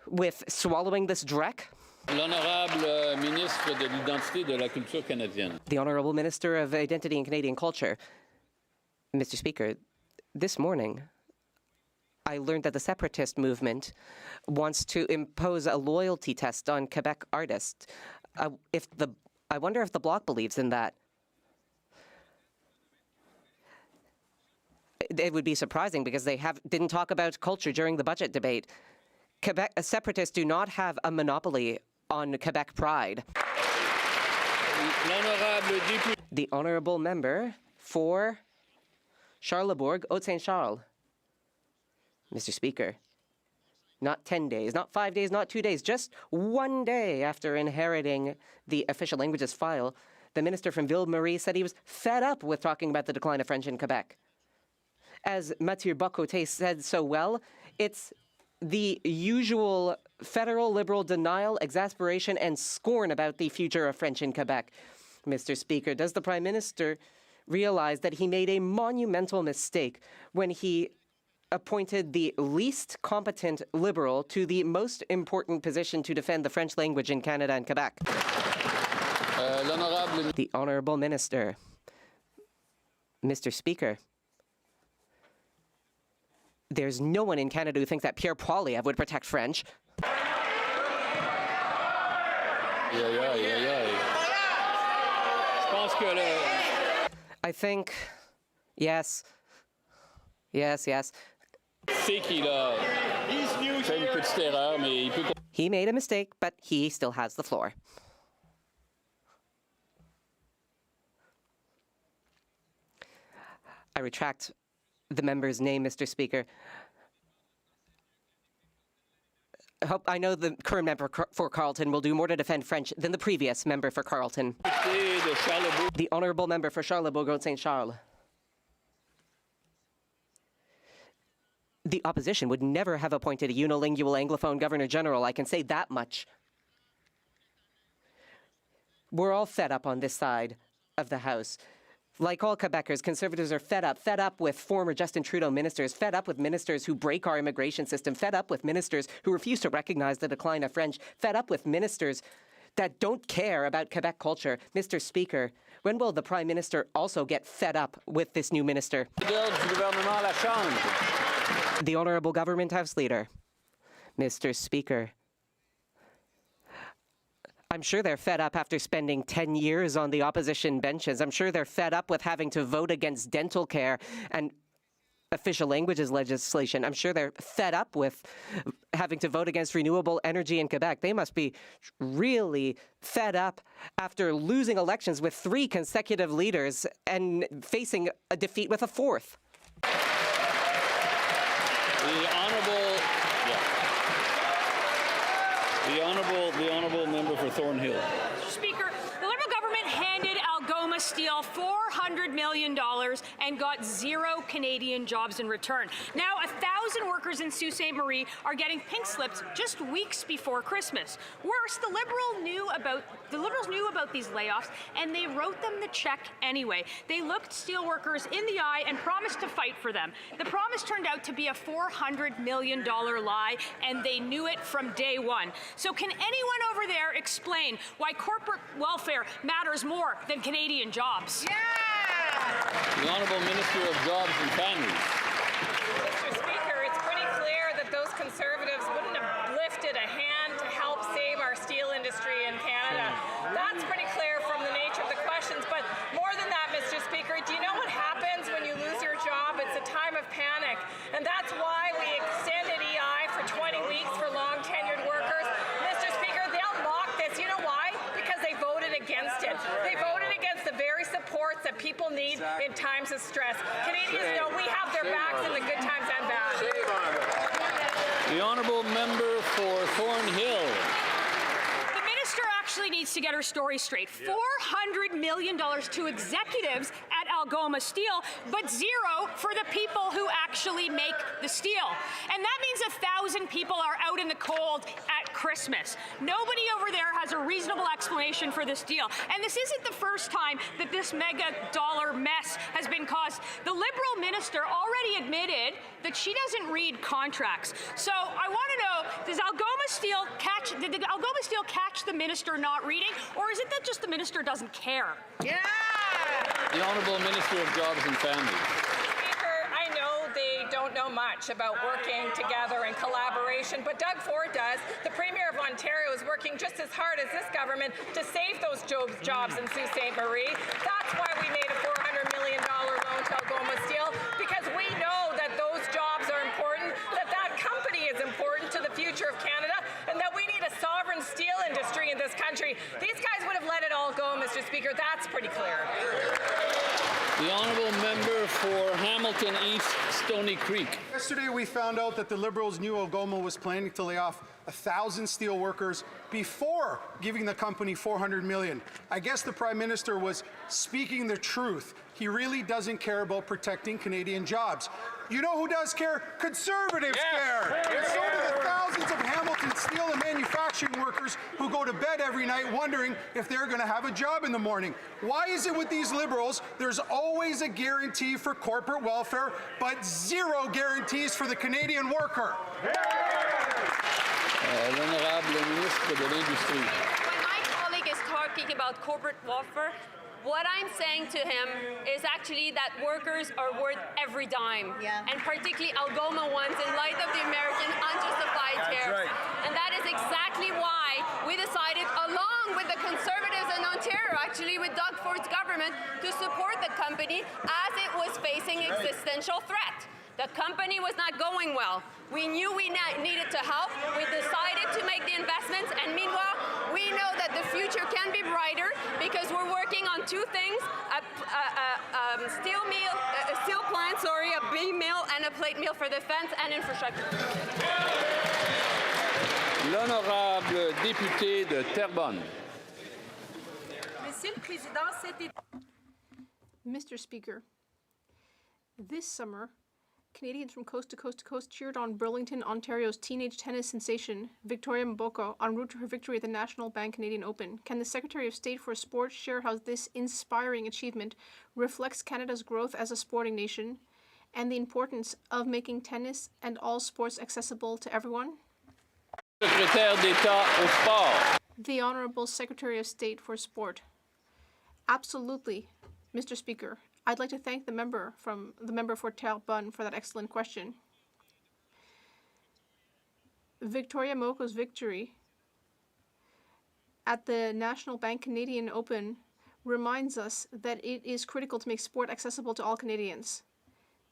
with swallowing this dreck? L'honorable ministre de l'identité de la culture canadienne. The Honourable Minister of Identity and Canadian Culture. Mr. Speaker, this morning, I learned that the separatist movement wants to impose a loyalty test on Quebec artists. I wonder if the Bloc believes in that. It would be surprising because they didn't talk about culture during the budget debate. Quebec separatists do not have a monopoly on Quebec pride. The Honourable Member for Charlesbourg, Haute-Saint-Charles. Mr. Speaker, not 10 days, not 5 days, not 2 days, just 1 day after inheriting the official languages file, the minister from Ville-Marie said he was fed up with talking about the decline of French in Quebec. As Mathieu Bocoté said so well, it's the usual federal Liberal denial, exasperation, and scorn about the future of French in Quebec. Mr. Speaker, does the Prime Minister realize that he made a monumental mistake when he appointed the least competent Liberal to the most important position to defend the French language in Canada and Quebec? The Honourable Minister. Mr. Speaker, there's no one in Canada who thinks that Pierre Poilievre would protect French. I think, yes. He made a mistake, but he still has the floor. I retract the member's name, Mr. Speaker. I know the current member for Carleton will do more to defend French than the previous member for Carleton. The Honourable Member for Charlesbourg, Haute-Saint-Charles. The opposition would never have appointed a unilingual Anglophone Governor-General, I can say that much. We're all fed up on this side of the House. Like all Quebecers, Conservatives are fed up with former Justin Trudeau ministers, fed up with ministers who break our immigration system, fed up with ministers who refuse to recognize the decline of French, fed up with ministers that don't care about Quebec culture. Mr. Speaker, when will the Prime Minister also get fed up with this new minister? The Honourable Government House Leader. Mr. Speaker, I'm sure they're fed up after spending 10 years on the opposition benches. I'm sure they're fed up with having to vote against dental care and official languages legislation. I'm sure they're fed up with having to vote against renewable energy in Quebec. They must be really fed up after losing elections with 3 consecutive leaders and facing a defeat with a 4th. The honourable member for Thornhill. Mr. Speaker, the Liberal government handed Algoma Steel $400 million and got 0 Canadian jobs in return. Now, 1,000 workers in Sault Ste. Marie are getting pink slips just weeks before Christmas. Worse, the Liberals knew about these layoffs, and they wrote them the check anyway. They looked steelworkers in the eye and promised to fight for them. The promise turned out to be a $400 million lie, and they knew it from day one. So can anyone over there explain why corporate welfare matters more than Canadian jobs? The Honourable Minister of Jobs and Families. Mr. Speaker, it's pretty clear that those Conservatives wouldn't have lifted a hand to help save our steel industry in Canada. That's pretty clear from the nature of the questions. But more than that, Mr. Speaker, do you know what happens when you lose your job? It's a time of panic. And that's why we extended EI for 20 weeks for long-tenured workers. Mr. Speaker, they'll mock this. You know why? Because they voted against it. They voted against the very supports that people need in times of stress. Canadians know we have their backs in the good times and bad. The Honourable Member for Thornhill. The minister actually needs to get her story straight. $400 million to executives at Algoma Steel, but zero for the people who actually make the steel. And that means 1,000 people are out in the cold at Christmas. Nobody over there has a reasonable explanation for this deal. And this isn't the first time that this mega dollar mess has been caused. The Liberal minister already admitted that she doesn't read contracts. So I want to know, did Algoma Steel catch the minister not reading, or is it that just the minister doesn't care? Yeah! The Honourable Minister of Jobs and Families. I know they don't know much about working together and collaboration, but Doug Ford does. The Premier of Ontario is working just as hard as this government to save those jobs in Sault Ste. Marie. That's why we made a $400 million loan to Algoma Steel, because we know that those jobs are important, that that company is important to the future of Canada, and that we need a sovereign steel industry in this country. These guys would have let it all go, Mr. Speaker. That's pretty clear. The Honourable Member for Hamilton East, Stony Creek. Yesterday we found out that the Liberals knew Algoma was planning to lay off 1,000 steel workers before giving the company $400 million. I guess the Prime Minister was speaking the truth. He really doesn't care about protecting Canadian jobs. You know who does care? Conservatives care. And so do the thousands of Hamilton steel and manufacturing workers who go to bed every night wondering if they're going to have a job in the morning. Why is it with these Liberals there's always a guarantee for corporate welfare, but zero guarantees for the Canadian worker? L'Honorable Ministre de l'Industrie. When my colleague is talking about corporate welfare, what I'm saying to him is actually that workers are worth every dime, and particularly Algoma ones in light of the American unjustified tariffs. And that is exactly why we decided, along with the Conservatives in Ontario, actually with Doug Ford's government, to support the company as it was facing existential threat. The company was not going well. We knew we needed to help. We decided to make the investments, and meanwhile, we know that the future can be brighter because we're working on two things: a steel plant, a beam mill, and a plate mill for defense and infrastructure. L'Honorable Député de Terrebonne. Mr. Speaker, this summer, Canadians from coast to coast to coast cheered on Burlington, Ontario's teenage tennis sensation, Victoria Mboko, en route to her victory at the National Bank Canadian Open. Can the Secretary of State for Sport share how this inspiring achievement reflects Canada's growth as a sporting nation and the importance of making tennis and all sports accessible to everyone? Secrétaire d'État au sport. The Honourable Secretary of State for Sport. Absolutely, Mr. Speaker. I'd like to thank the member for Terrebonne for that excellent question. Victoria Moko's victory at the National Bank Canadian Open reminds us that it is critical to make sport accessible to all Canadians.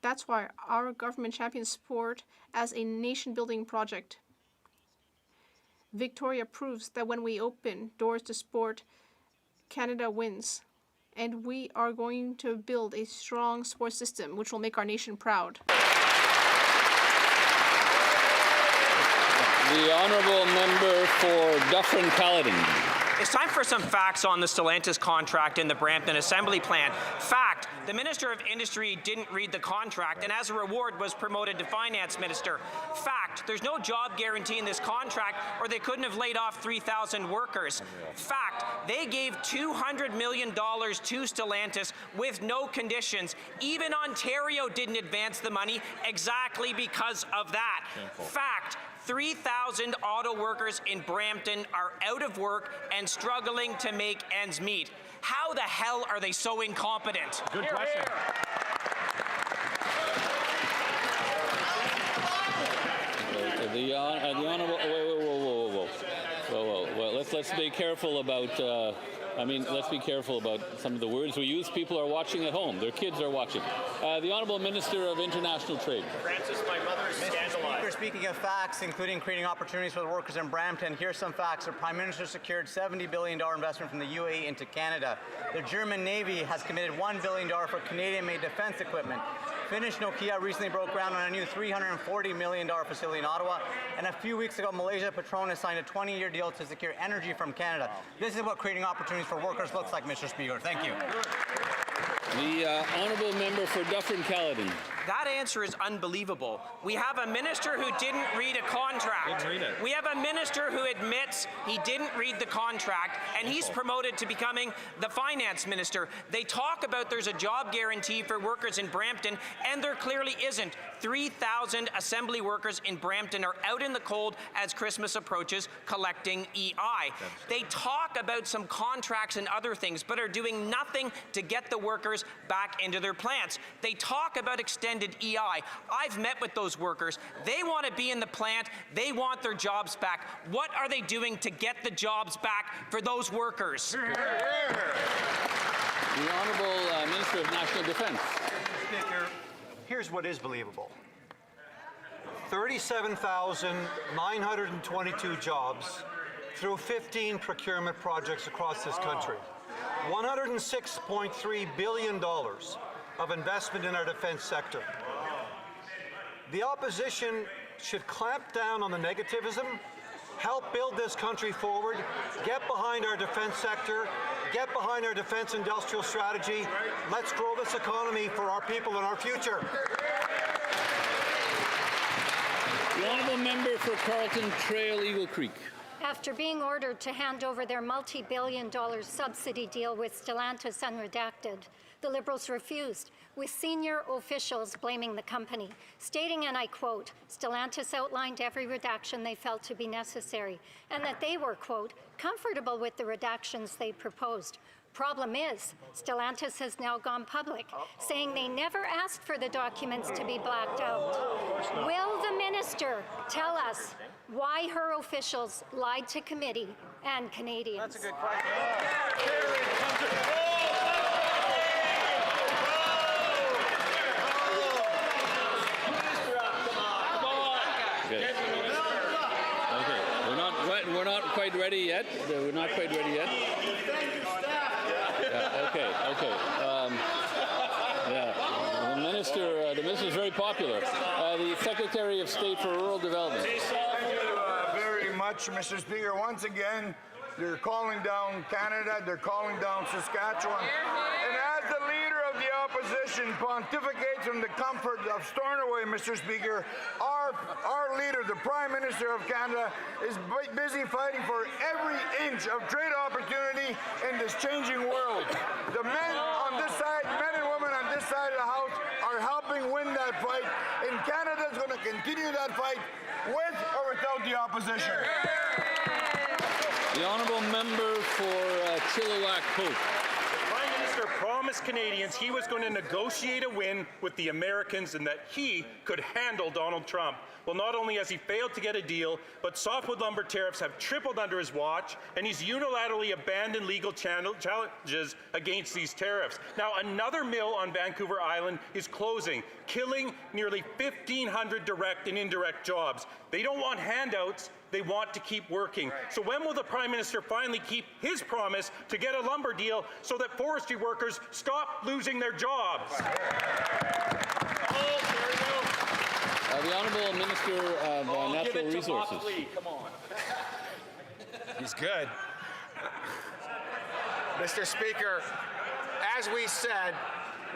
That's why our government champions sport as a nation-building project. Victoria proves that when we open doors to sport, Canada wins. And we are going to build a strong sports system which will make our nation proud. The Honourable Member for Dufferin-Caledon. It's time for some facts on the Stellantis contract in the Brampton Assembly Plant. Fact, the Minister of Industry didn't read the contract and as a reward was promoted to Finance Minister. Fact, there's no job guarantee in this contract or they couldn't have laid off 3,000 workers. Fact, they gave $200 million to Stellantis with no conditions. Even Ontario didn't advance the money exactly because of that. Fact, 3,000 auto workers in Brampton are out of work and struggling to make ends meet. How the hell are they so incompetent? Good question. The Honourable, whoa. Well, let's be careful about I mean, let's be careful about some of the words we use. People are watching at home. Their kids are watching. The Honourable Minister of International Trade. Francis, my mother's scandalized. Speaking of facts, including creating opportunities for the workers in Brampton, here's some facts. The Prime Minister secured $70 billion investment from the UAE into Canada. The German Navy has committed $1 billion for Canadian-made defense equipment. Finnish Nokia recently broke ground on a new $340 million facility in Ottawa. And a few weeks ago, Malaysia Petronas signed a 20-year deal to secure energy from Canada. This is what creating opportunities for workers looks like, Mr. Speaker. Thank you. The Honourable Member for Dufferin-Caledon. That answer is unbelievable. We have a minister who didn't read a contract. Didn't read it. We have a minister who admits he didn't read the contract, and he's promoted to becoming the finance minister. They talk about there's a job guarantee for workers in Brampton, and there clearly isn't. 3,000 assembly workers in Brampton are out in the cold as Christmas approaches collecting EI. They talk about some contracts and other things, but are doing nothing to get the workers back into their plants. They talk about extended EI. I've met with those workers. They want to be in the plant. They want their jobs back. What are they doing to get the jobs back for those workers? The Honourable Minister of National Defence. Speaker, here's what is believable. 37,922 jobs through 15 procurement projects across this country. $106.3 billion of investment in our defense sector. The opposition should clamp down on the negativism, help build this country forward, get behind our defense sector, get behind our defense industrial strategy. Let's grow this economy for our people and our future. The Honourable Member for Carleton Trail Eagle Creek. After being ordered to hand over their multi-billion-dollar subsidy deal with Stellantis unredacted, the Liberals refused, with senior officials blaming the company, stating, and I quote, Stellantis outlined every redaction they felt to be necessary, and that they were, quote, comfortable with the redactions they proposed. Problem is, Stellantis has now gone public, saying they never asked for the documents to be blacked out. Will the minister tell us why her officials lied to committee and Canadians? That's a good question. We're not quite ready yet. We're not quite ready yet. Yeah, okay. The minister is very popular. The Secretary of State for Rural Development. Thank you very much, Mr. Speaker. Once again, they're calling down Canada, they're calling down Saskatchewan. And as the leader of the opposition pontificates from the comfort of Stornoway, Mr. Speaker, our leader, the Prime Minister of Canada, is busy fighting for every inch of trade opportunity in this changing world. The men on this side, men and women on this side of the House are helping win that fight, and Canada is going to continue that fight with or without the opposition. The Honourable Member for Chilliwack Hope. The Prime Minister promised Canadians he was going to negotiate a win with the Americans and that he could handle Donald Trump. Well, not only has he failed to get a deal, but softwood lumber tariffs have tripled under his watch, and he's unilaterally abandoned legal challenges against these tariffs. Now, another mill on Vancouver Island is closing, killing nearly 1,500 direct and indirect jobs. They don't want handouts. They want to keep working. So when will the Prime Minister finally keep his promise to get a lumber deal so that forestry workers stop losing their jobs? The Honourable Minister of Natural Resources. Come on. He's good. Mr. Speaker, as we said,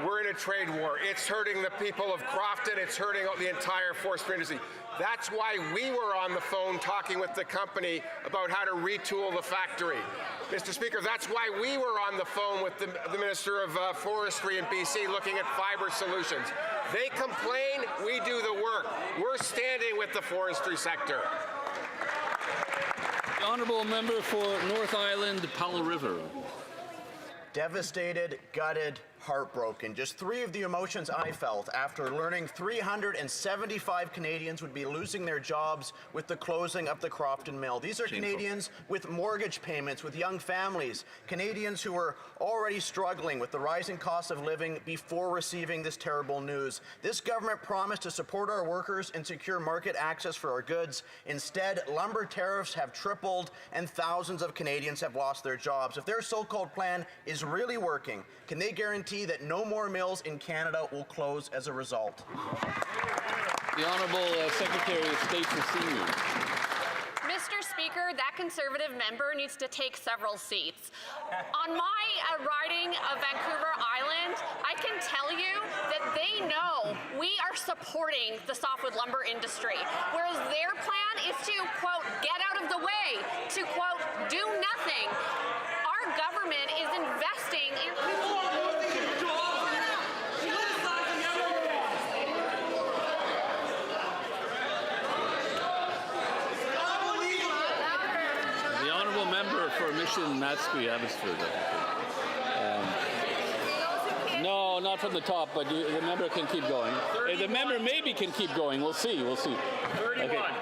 we're in a trade war. It's hurting the people of Crofton. It's hurting the entire forestry industry. That's why we were on the phone talking with the company about how to retool the factory. Mr. Speaker, that's why we were on the phone with the Minister of Forestry in BC looking at fiber solutions. They complain, we do the work. We're standing with the forestry sector. The Honourable Member for North Island, Powell River. Devastated, gutted, heartbroken. Just 3 of the emotions I felt after learning 375 Canadians would be losing their jobs with the closing of the Crofton Mill. These are Canadians with mortgage payments, with young families, Canadians who were already struggling with the rising cost of living before receiving this terrible news. This government promised to support our workers and secure market access for our goods. Instead, lumber tariffs have tripled and thousands of Canadians have lost their jobs. If their so-called plan is really working, can they guarantee that no more mills in Canada will close as a result? The Honourable Secretary of State for Seniors. Mr. Speaker, that Conservative member needs to take several seats. On my riding of Vancouver Island, I can tell you that they know we are supporting the softwood lumber industry, whereas their plan is to, quote, get out of the way, to, quote, do nothing. Our government is investing in for Mission Matsqui, Abbotsford. No, not from the top, but the member can keep going. The member maybe can keep going. We'll see. 31.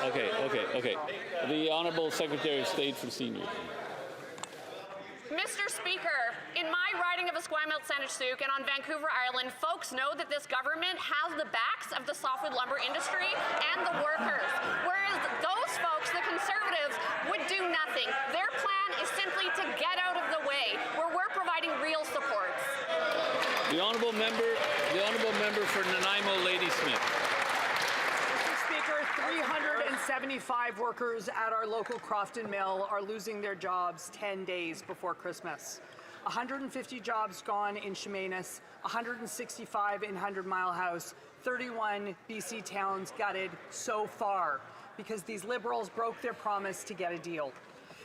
Okay. The Honourable Secretary of State for Seniors. Mr. Speaker, in my riding of Esquimalt Saanich-Sooke and on Vancouver Island, folks know that this government has the backs of the softwood lumber industry and the workers, whereas those folks, the Conservatives, would do nothing. Their plan is simply to get out of the way, where we're providing real supports. The honourable member for Nanaimo, Ladysmith. Mr. Speaker, 375 workers at our local Crofton Mill are losing their jobs 10 days before Christmas. 150 jobs gone in Chemainus, 165 in 100 Mile House, 31 BC towns gutted so far because these Liberals broke their promise to get a deal.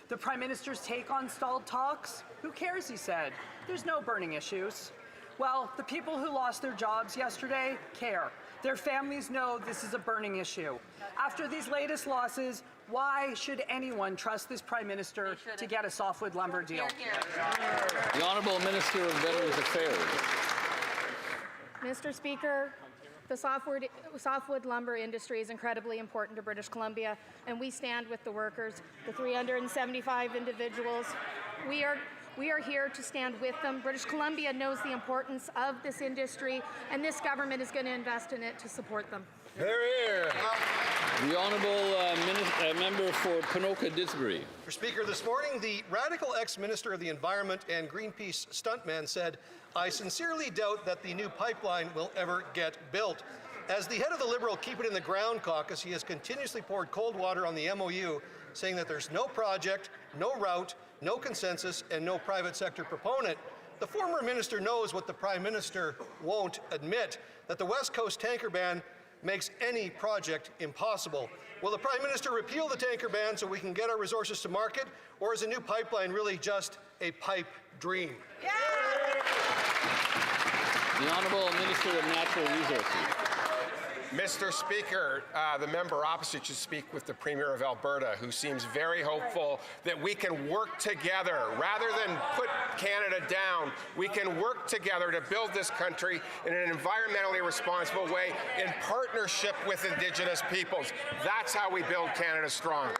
The Prime Minister's take on stalled talks? Who cares, he said. There's no burning issues. Well, the people who lost their jobs yesterday care. Their families know this is a burning issue. After these latest losses, why should anyone trust this Prime Minister to get a softwood lumber deal? The Honourable Minister of Veterans Affairs. Mr. Speaker, the softwood lumber industry is incredibly important to British Columbia, and we stand with the workers, the 375 individuals. We are here to stand with them. British Columbia knows the importance of this industry, and this government is going to invest in it to support them. Here. The Honourable Member for Ponoka-Disbury. Mr. Speaker, this morning the radical ex-Minister of the Environment and Greenpeace stuntman said, "I sincerely doubt that the new pipeline will ever get built." As the head of the Liberal Keep It in the Ground caucus, he has continuously poured cold water on the MOU, saying that there's no project, no route, no consensus, and no private sector proponent. The former minister knows what the Prime Minister won't admit, that the West Coast tanker ban makes any project impossible. Will the Prime Minister repeal the tanker ban so we can get our resources to market, or is a new pipeline really just a pipe dream? Yeah. The Honourable Minister of Natural Resources. Mr. Speaker, the member opposite should speak with the Premier of Alberta, who seems very hopeful that we can work together. Rather than put Canada down, we can work together to build this country in an environmentally responsible way in partnership with Indigenous peoples. That's how we build Canada strong.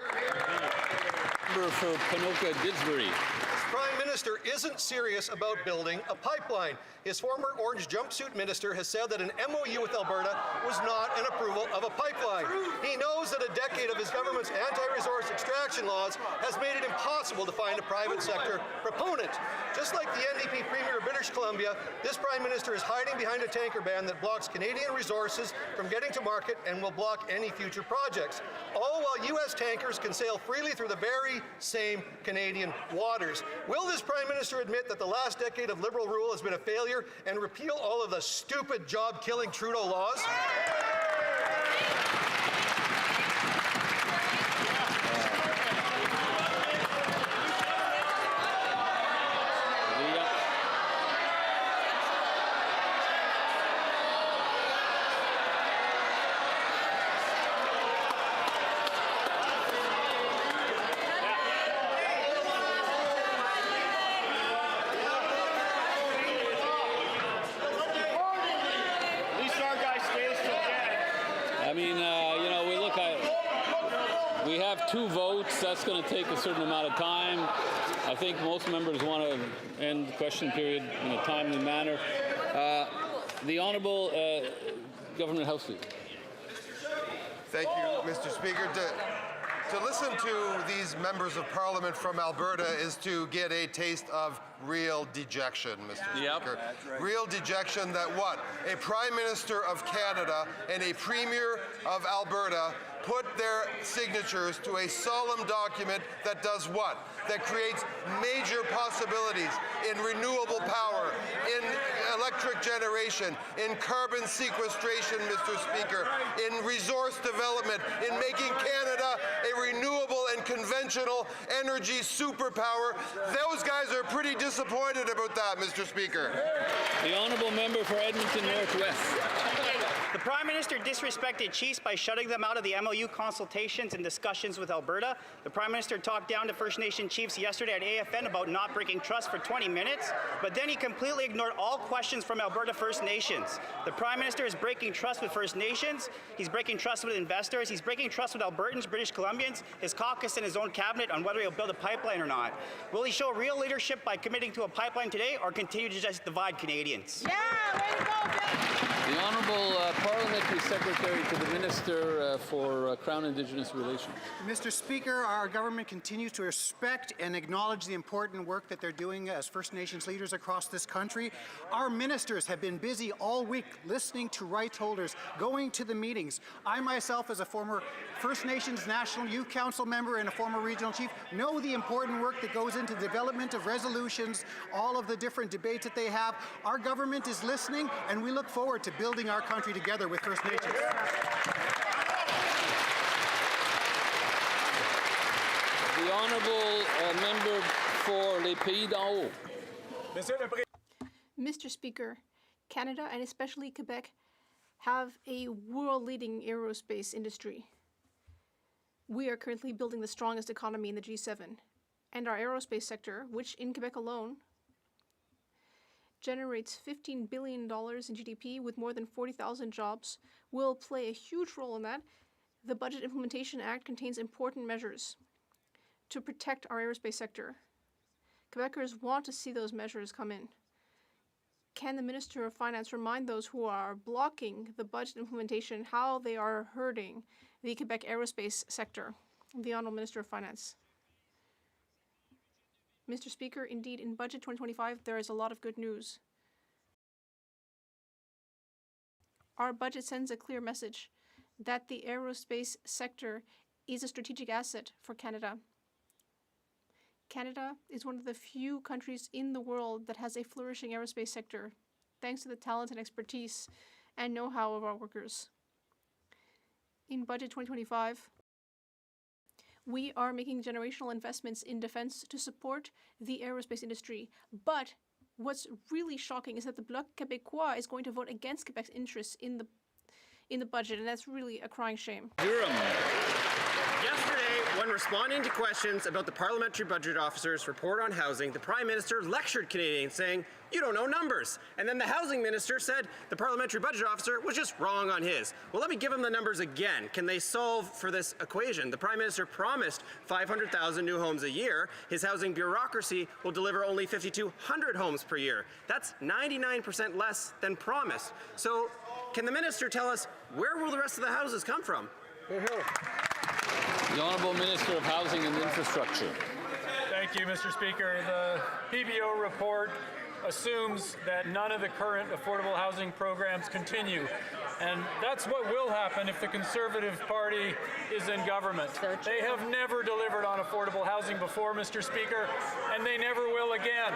Member for Ponoka-Disbury. The Prime Minister isn't serious about building a pipeline. His former orange jumpsuit minister has said that an MOU with Alberta was not an approval of a pipeline. He knows that a decade of his government's anti-resource extraction laws has made it impossible to find a private sector proponent. Just like the NDP Premier of British Columbia, this Prime Minister is hiding behind a tanker ban that blocks Canadian resources from getting to market and will block any future projects. All while U.S. tankers can sail freely through the very same Canadian waters. Will this Prime Minister admit that the last decade of Liberal rule has been a failure and repeal all of the stupid job-killing Trudeau laws? 2 votes. That's going to take a certain amount of time. I think most members want to end the question period in a timely manner. The Honourable Government House Leader. Thank you, Mr. Speaker. To listen to these members of Parliament from Alberta is to get a taste of real dejection, Mr. Speaker. Right. Real dejection that what? A Prime Minister of Canada and a Premier of Alberta put their signatures to a solemn document that does what? That creates major possibilities in renewable power, in electric generation, in carbon sequestration, Mr. Speaker, in resource development, in making Canada a renewable and conventional energy superpower. Those guys are pretty disappointed about that, Mr. Speaker. The Honourable Member for Edmonton Northwest. The Prime Minister disrespected chiefs by shutting them out of the MOU consultations and discussions with Alberta. The Prime Minister talked down to First Nation chiefs yesterday at AFN about not breaking trust for 20 minutes, but then he completely ignored all questions from Alberta First Nations. The Prime Minister is breaking trust with First Nations, he's breaking trust with investors, he's breaking trust with Albertans, British Columbians, his caucus and his own cabinet on whether he'll build a pipeline or not. Will he show real leadership by committing to a pipeline today or continue to just divide Canadians? Yeah, way to go, Bill! The Honourable Parliamentary Secretary to the Minister for Crown Indigenous Relations. Mr. Speaker, our government continues to respect and acknowledge the important work that they're doing as First Nations leaders across this country. Our ministers have been busy all week listening to rights holders, going to the meetings. I myself, as a former First Nations National Youth Council member and a former regional chief, know the important work that goes into the development of resolutions, all of the different debates that they have. Our government is listening, and we look forward to building our country together with First Nations. The Honourable Member for Les Pays d'en Haut. Mr. Speaker, Canada and especially Quebec have a world-leading aerospace industry. We are currently building the strongest economy in the G7, and our aerospace sector, which in Quebec alone generates $15 billion in GDP with more than 40,000 jobs, will play a huge role in that. The Budget Implementation Act contains important measures to protect our aerospace sector. Quebecers want to see those measures come in. Can the Minister of Finance remind those who are blocking the budget implementation how they are hurting the Quebec aerospace sector? The Honourable Minister of Finance. Mr. Speaker, indeed, in Budget 2025, there is a lot of good news. Our budget sends a clear message that the aerospace sector is a strategic asset for Canada. Canada is one of the few countries in the world that has a flourishing aerospace sector, thanks to the talent and expertise and know-how of our workers. In Budget 2025, we are making generational investments in defense to support the aerospace industry. But what's really shocking is that the Bloc Québécois is going to vote against Quebec's interests in the budget, and that's really a crying shame. Yesterday, when responding to questions about the Parliamentary Budget Officer's report on housing, the Prime Minister lectured Canadians saying, "You don't know numbers." And then the Housing Minister said the Parliamentary Budget Officer was just wrong on his. Well, let me give him the numbers again. Can they solve for this equation? The Prime Minister promised 500,000 new homes a year. His housing bureaucracy will deliver only 5,200 homes per year. That's 99% less than promised. So can the Minister tell us where will the rest of the houses come from? The Honourable Minister of Housing and Infrastructure. Thank you, Mr. Speaker. The PBO report assumes that none of the current affordable housing programs continue. And that's what will happen if the Conservative Party is in government. They have never delivered on affordable housing before, Mr. Speaker, and they never will again.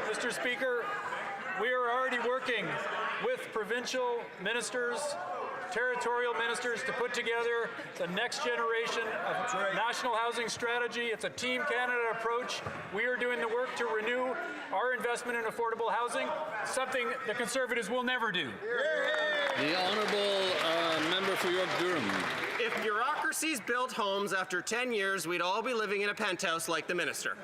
Mr. Speaker, we are already working with provincial ministers, territorial ministers to put together the next generation of national housing strategy. It's a Team Canada approach. We are doing the work to renew our investment in affordable housing, something the Conservatives will never do. The Honourable Member for York-Durham. If bureaucracies built homes after 10 years, we'd all be living in a penthouse like the Minister.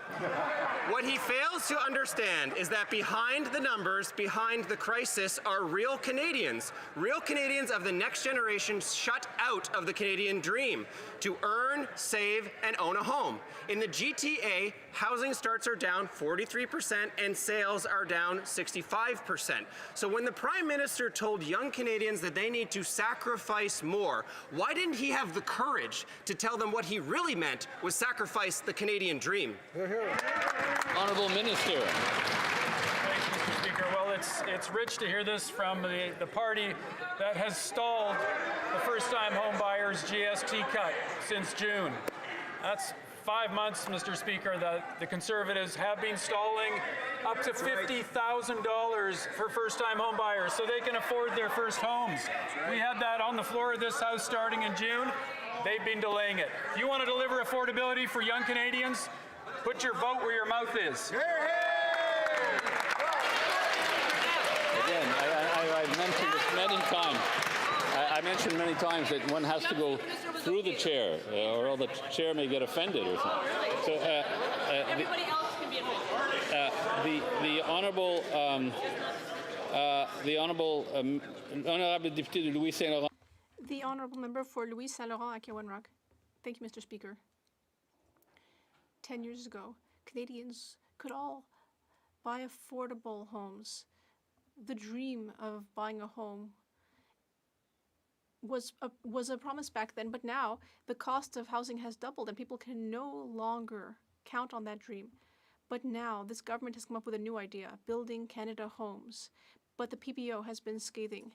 What he fails to understand is that behind the numbers, behind the crisis, are real Canadians of the next generation shut out of the Canadian dream to earn, save, and own a home. In the GTA, housing starts are down 43% and sales are down 65%. So when the Prime Minister told young Canadians that they need to sacrifice more, why didn't he have the courage to tell them what he really meant was sacrifice the Canadian dream? Honourable Minister. Thanks, Mr. Speaker. Well, it's rich to hear this from the party that has stalled the first-time home buyers' GST cut since June. That's 5 months, Mr. Speaker, that the Conservatives have been stalling up to $50,000 for first-time home buyers so they can afford their first homes. We had that on the floor of this House starting in June. They've been delaying it. If you want to deliver affordability for young Canadians, put your vote where your mouth is. Again, I've mentioned this many times. I mentioned many times that one has to go through the chair, or the chair may get offended or something. So Everybody else can be offended. the honourable honorable député de Louis Saint-Laurent. The honourable member for Louis Saint-Laurent at Kiwanrok. Thank you, Mr. Speaker. 10 years ago, Canadians could all buy affordable homes. The dream of buying a home was a promise back then, but now the cost of housing has doubled and people can no longer count on that dream. But now this government has come up with a new idea, Building Canada Homes. But the PBO has been scathing.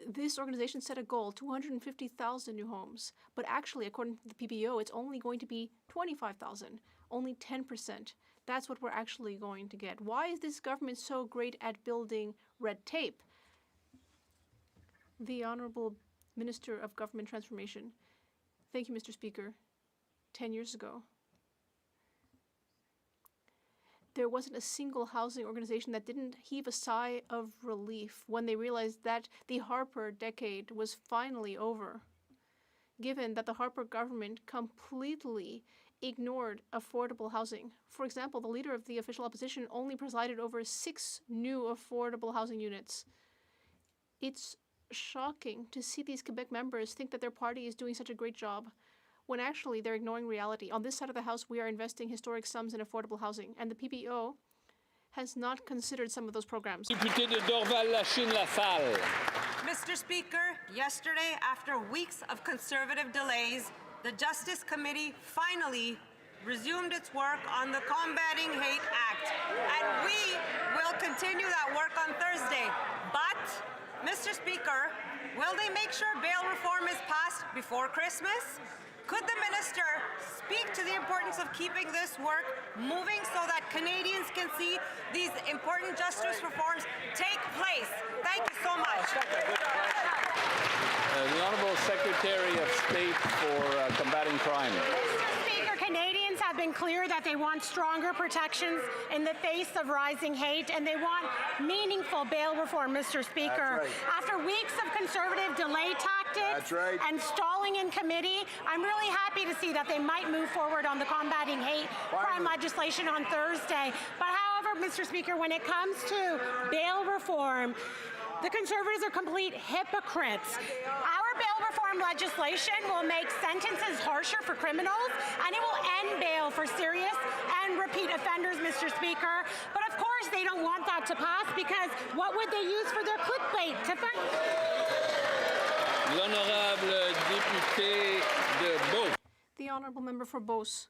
This organization set a goal, 250,000 new homes, but actually, according to the PBO, it's only going to be 25,000, only 10%. That's what we're actually going to get. Why is this government so great at building red tape? The Honourable Minister of Government Transformation. Thank you, Mr. Speaker. 10 years ago, there wasn't a single housing organization that didn't heave a sigh of relief when they realized that the Harper decade was finally over, given that the Harper government completely ignored affordable housing. For example, the leader of the official opposition only presided over 6 new affordable housing units. It's shocking to see these Quebec members think that their party is doing such a great job, when actually they're ignoring reality. On this side of the House, we are investing historic sums in affordable housing, and the PBO has not considered some of those programs. Député de Dorval-Lachine-LaSalle. Mr. Speaker, yesterday, after weeks of Conservative delays, the Justice Committee finally resumed its work on the Combating Hate Act, and we will continue that work on Thursday. But, Mr. Speaker, will they make sure bail reform is passed before Christmas? Could the minister speak to the importance of keeping this work moving so that Canadians can see these important justice reforms take place? Thank you so much. The Honourable Secretary of State for Combating Crime. Mr. Speaker, Canadians have been clear that they want stronger protections in the face of rising hate, and they want meaningful bail reform, Mr. Speaker. After weeks of Conservative delay tactics and stalling in committee, I'm really happy to see that they might move forward on the Combating Hate Crime legislation on Thursday. But however, Mr. Speaker, when it comes to bail reform, the Conservatives are complete hypocrites. Our bail reform legislation will make sentences harsher for criminals, and it will end bail for serious and repeat offenders, Mr. Speaker. But of course, they don't want that to pass, because what would they use for their clickbait to find? L'honorable député de Beauce. The honourable member for Beauce.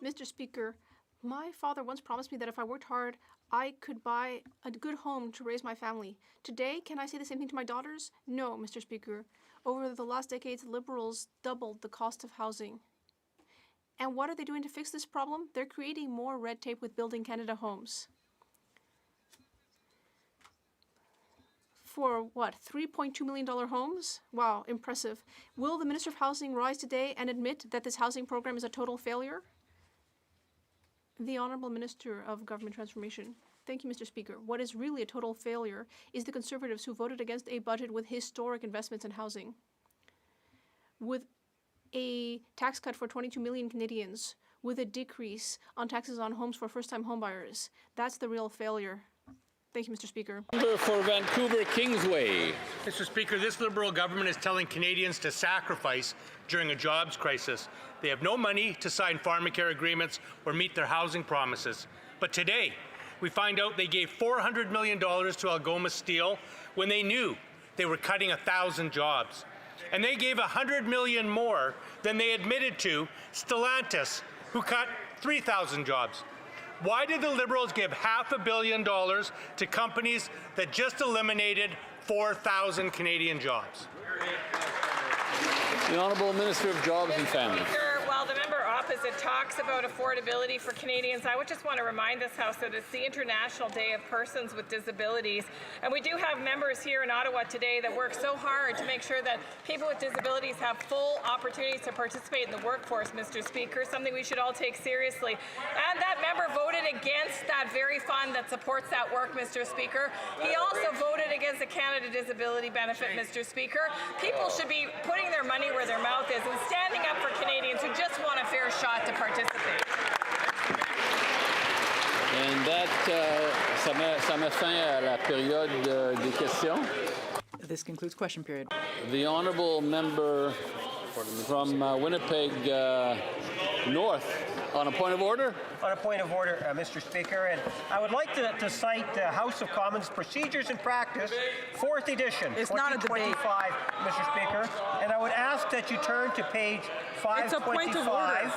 Mr. Speaker, my father once promised me that if I worked hard, I could buy a good home to raise my family. Today, can I say the same thing to my daughters? No, Mr. Speaker. Over the last decades, Liberals doubled the cost of housing. And what are they doing to fix this problem? They're creating more red tape with Building Canada Homes. For what, $3.2 million homes? Wow, impressive. Will the Minister of Housing rise today and admit that this housing program is a total failure? The Honourable Minister of Government Transformation. Thank you, Mr. Speaker. What is really a total failure is the Conservatives who voted against a budget with historic investments in housing. With a tax cut for 22 million Canadians with a decrease on taxes on homes for first-time homebuyers. That's the real failure. Thank you, Mr. Speaker. Member for Vancouver Kingsway. Mr. Speaker, this Liberal government is telling Canadians to sacrifice during a jobs crisis. They have no money to sign pharmacare agreements or meet their housing promises. But today, we find out they gave $400 million to Algoma Steel when they knew they were cutting 1,000 jobs. And they gave $100 million more than they admitted to Stellantis, who cut 3,000 jobs. Why did the Liberals give $500 million to companies that just eliminated 4,000 Canadian jobs? The Honourable Minister of Jobs and Families. While the member opposite talks about affordability for Canadians, I would just want to remind this House that it's the International Day of Persons with Disabilities, and we do have members here in Ottawa today that work so hard to make sure that people with disabilities have full opportunities to participate in the workforce, Mr. Speaker, something we should all take seriously. And that member voted against that very fund that supports that work, Mr. Speaker. He also voted against the Canada Disability Benefit, Mr. Speaker. People should be putting their money where their mouth is and standing up for Canadians who just want a fair shot to participate. And that, ça met fin à la période des questions. This concludes question period. The honourable member from Winnipeg North on a point of order. On a point of order, Mr. Speaker, and I would like to cite House of Commons Procedures and Practice, 4th edition, It's not a debate. 2025, Mr. Speaker, and I would ask that you turn to page 525. It's a point of order.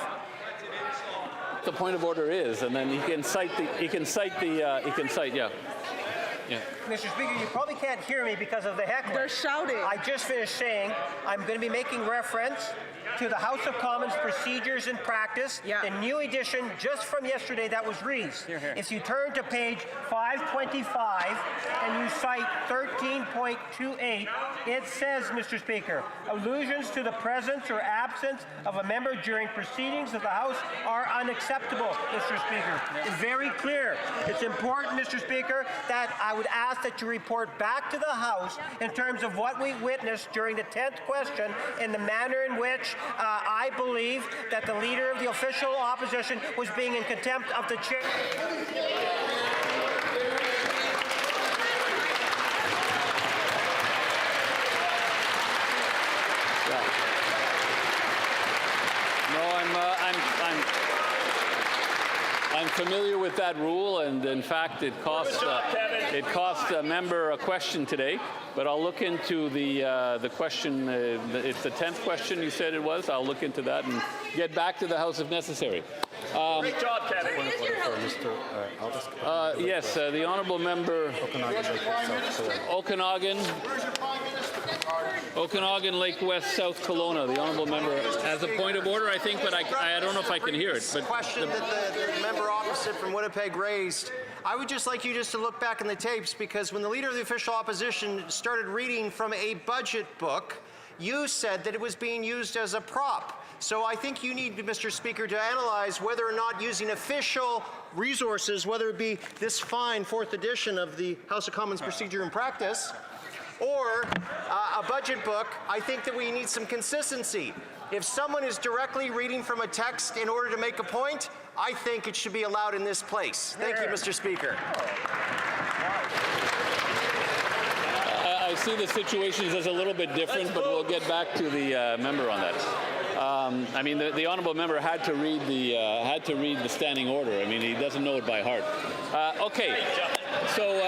The point of order is, and then he can cite, yeah. Yeah. Mr. Speaker, you probably can't hear me because of the heckling. They're shouting. I just finished saying I'm going to be making reference to the House of Commons Procedures and Practice, the new edition just from yesterday that was released. If you turn to page 525 and you cite 13.28, it says, Mr. Speaker, allusions to the presence or absence of a member during proceedings of the House are unacceptable, Mr. Speaker. It's very clear. It's important, Mr. Speaker, that I would ask that you report back to the House in terms of what we witnessed during the 10th question and the manner in which I believe that the leader of the official opposition was being in contempt of the chair. I'm familiar with that rule, and in fact, it cost a member a question today. But I'll look into the question. It's the 10th question you said it was. I'll look into that and get back to the House if necessary. Great job, Kevin. Yes, the honourable member Okanagan, Lake West, South Kelowna. The honourable member has a point of order, I think, but I don't know if I can hear it. But Question that the member opposite from Winnipeg raised. I would just like you just to look back in the tapes, because when the leader of the official opposition started reading from a budget book, you said that it was being used as a prop. So I think you need, Mr. Speaker, to analyze whether or not using official resources, whether it be this fine 4th edition of the House of Commons Procedure and Practice, or a budget book, I think that we need some consistency. If someone is directly reading from a text in order to make a point, I think it should be allowed in this place. Thank you, Mr. Speaker. I see the situations as a little bit different, but we'll get back to the member on that. I mean, the honourable member had to read the standing order. I mean, he doesn't know it by heart. Okay, so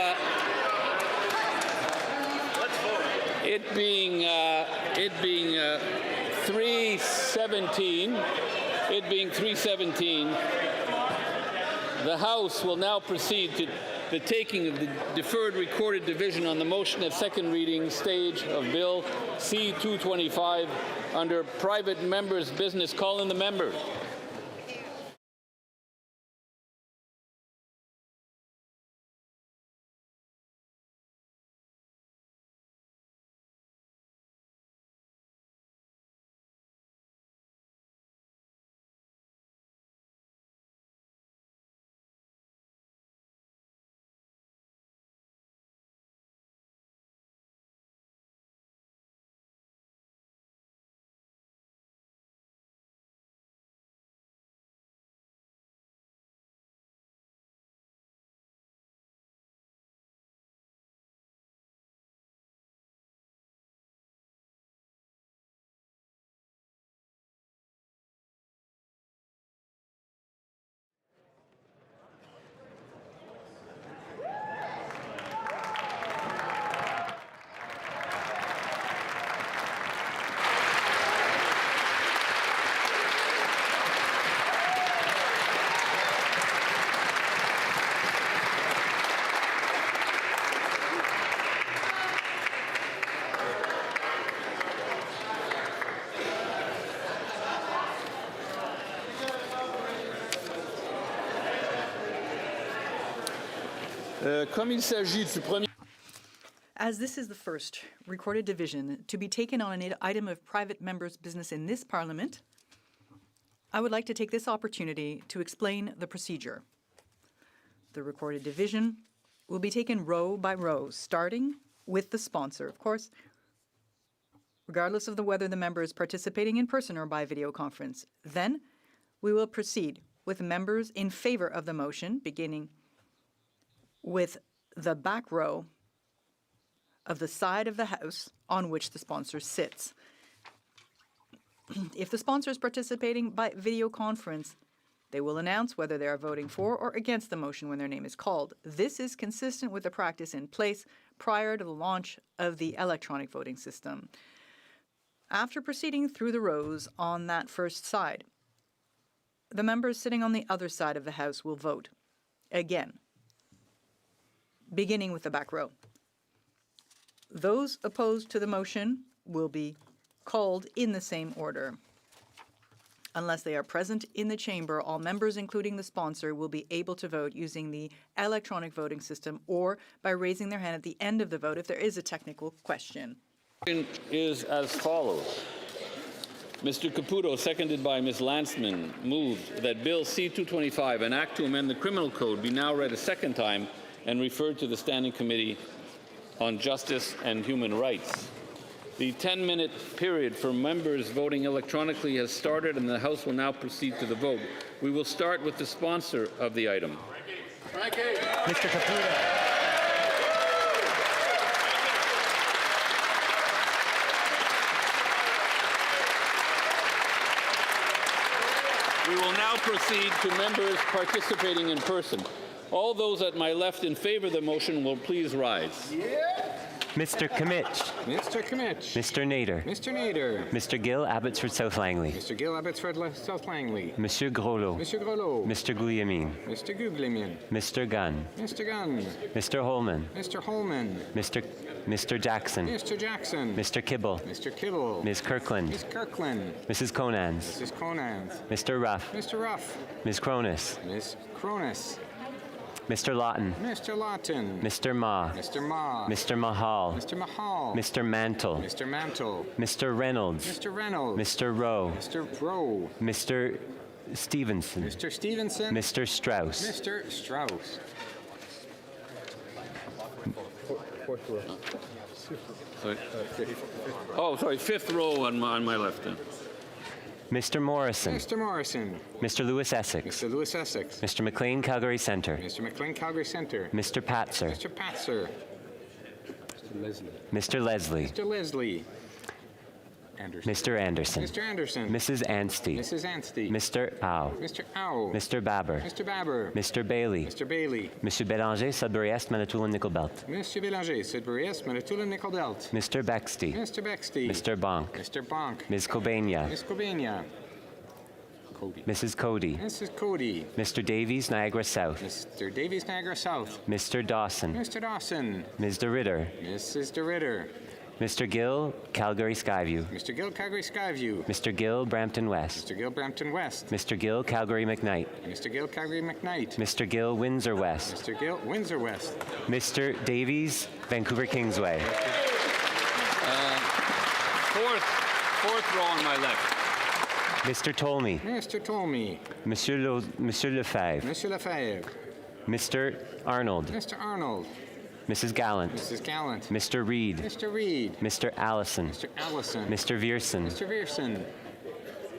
it being 3:17, the House will now proceed to the taking of the deferred recorded division on the motion at second reading stage of Bill C-225 under private members' business. Call in the member. Comme il s'agit du premier... As this is the first recorded division to be taken on an item of private members' business in this Parliament, I would like to take this opportunity to explain the procedure. The recorded division will be taken row by row, starting with the sponsor, of course, regardless of whether the member is participating in person or by video conference. Then we will proceed with members in favor of the motion, beginning with the back row of the side of the House on which the sponsor sits. If the sponsor is participating by video conference, they will announce whether they are voting for or against the motion when their name is called. This is consistent with the practice in place prior to the launch of the electronic voting system. After proceeding through the rows on that first side, the members sitting on the other side of the House will vote. Again, beginning with the back row. Those opposed to the motion will be called in the same order. Unless they are present in the chamber, all members, including the sponsor, will be able to vote using the electronic voting system or by raising their hand at the end of the vote if there is a technical question. Is as follows. Mr. Caputo, seconded by Ms. Landsman, moved that Bill C-225, an act to amend the criminal code, be now read a second time and referred to the Standing Committee on Justice and Human Rights. The 10-minute period for members voting electronically has started, and the House will now proceed to the vote. We will start with the sponsor of the item. Mr. Caputo. We will now proceed to members participating in person. All those at my left in favor of the motion will please rise. Mr. Kimmich. Mr. Kimmich. Mr. Nader. Mr. Nader. Mr. Gill, Abbotsford South Langley. Mr. Gill, Abbotsford South Langley. Monsieur Groslo. Monsieur Groslo. Mr. Guglielmin. Mr. Guglielmin. Mr. Gunn. Mr. Gunn. Mr. Holman. Mr. Holman. Mr. Jackson. Mr. Jackson. Mr. Kibble. Mr. Kibble. Ms. Kirkland. Ms. Kirkland. Mrs. Conans. Mrs. Conans. Mr. Ruff. Mr. Ruff. Ms. Cronus. Ms. Cronus. Mr. Lawton. Mr. Lawton. Mr. Ma. Mr. Ma. Mr. Mahal. Mr. Mahal. Mr. Mantle. Mr. Mantle. Mr. Reynolds. Mr. Reynolds. Mr. Rowe. Mr. Rowe. Mr. Stevenson. Mr. Stevenson. Mr. Strauss. Mr. Strauss. Fourth row. Sorry. Oh, sorry, fifth row on my left. Mr. Morrison. Mr. Morrison. Mr. Lewis Essex. Mr. Lewis Essex. Mr. McLean Calgary Centre. Mr. McLean Calgary Centre. Mr. Patser. Mr. Patser. Mr. Leslie. Mr. Leslie. Mr. Leslie. Anderson. Mr. Anderson. Mr. Anderson. Mrs. Anstey. Mrs. Anstey. Mr. Au. Mr. Au. Mr. Babber. Mr. Babber. Mr. Bailey. Mr. Bailey. Monsieur Bélanger, Sudbury Est, Manitoulin, Nickelbelt. Monsieur Bélanger, Sudbury Est, Manitoulin, Nickelbelt. Mr. Bexty. Mr. Bexty. Mr. Bonk. Mr. Bonk. Ms. Kobania. Ms. Kobania. Mrs. Cody. Mrs. Cody. Mr. Davies, Niagara South. Mr. Davies, Niagara South. Mr. Dawson. Mr. Dawson. Ms. DeRitter. Mrs. DeRitter. Mr. Gill, Calgary Skyview. Mr. Gill, Calgary Skyview. Mr. Gill, Brampton West. Mr. Gill, Brampton West. Mr. Gill, Calgary McKnight. Mr. Gill, Calgary McKnight. Mr. Gill, Windsor West. Mr. Gill, Windsor West. Mr. Davies, Vancouver Kingsway. Fourth row on my left. Mr. Tolmie. Mr. Tolmie. Monsieur Lefebvre. Monsieur Lefebvre. Mr. Arnold. Mr. Arnold. Mrs. Gallant. Mrs. Gallant. Mr. Reed. Mr. Reed. Mr. Allison. Mr. Allison. Mr. Vierson. Mr. Vierson.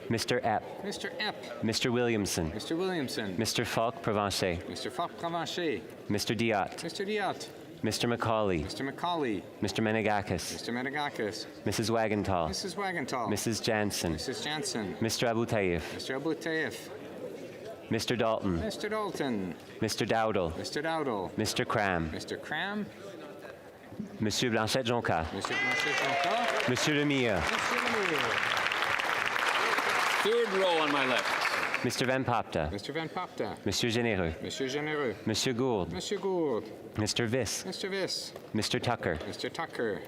Mr. Epp. Mr. Epp. Mr. Williamson. Mr. Williamson. Mr. Falk Provencher. Mr. Falk Provencher. Mr. Diot. Mr. Diot. Mr. Macaulay. Mr. Macaulay. Mr. Menegakis. Mr. Menegakis. Mrs. Wagenthal. Mrs. Wagenthal. Mrs. Jansen. Mrs. Jansen. Mr. Abu Taif. Mr. Abu Taif. Mr. Dalton. Mr. Dalton. Mr. Dowdle. Mr. Dowdle. Mr. Cram. Mr. Cram. Monsieur Blanchette-Jonca. Monsieur Blanchette-Jonca. Monsieur Lemire. Monsieur Lemire. Third row on my left. Mr. Van Popta. Mr. Van Popta. Monsieur Généreux. Monsieur Généreux. Monsieur Gould. Monsieur Gould. Mr. Viss. Mr. Viss. Mr. Tucker. Mr. Tucker.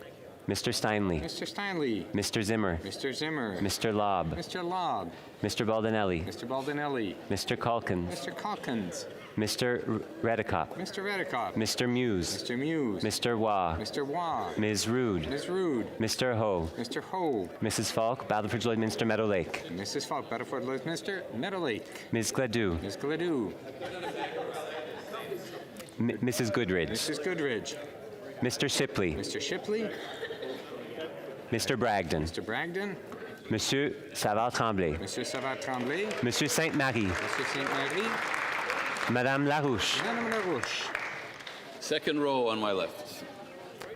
Mr. Steinley. Mr. Steinley. Mr. Zimmer. Mr. Zimmer. Mr. Lobb. Mr. Lobb. Mr. Baldinelli. Mr. Baldinelli. Mr. Calkins. Mr. Calkins. Mr. Redicott. Mr. Redicott. Mr. Muse. Mr. Muse. Mr. Waugh. Mr. Waugh. Ms. Rood. Ms. Rood. Mr. Ho. Mr. Ho. Mrs. Falk, Battleford Lloydminster Meadow Lake. Mrs. Falk, Battleford Lloydminster Meadow Lake. Ms. Gladue. Ms. Gladue. Mrs. Goodridge. Mrs. Goodridge. Mr. Shipley. Mr. Shipley. Mr. Bragdon. Mr. Bragdon. Monsieur Savard-Tremblay. Monsieur Savard-Tremblay. Monsieur Sainte-Marie. Monsieur Sainte-Marie. Madame Larouche. Madame Larouche. Second row on my left.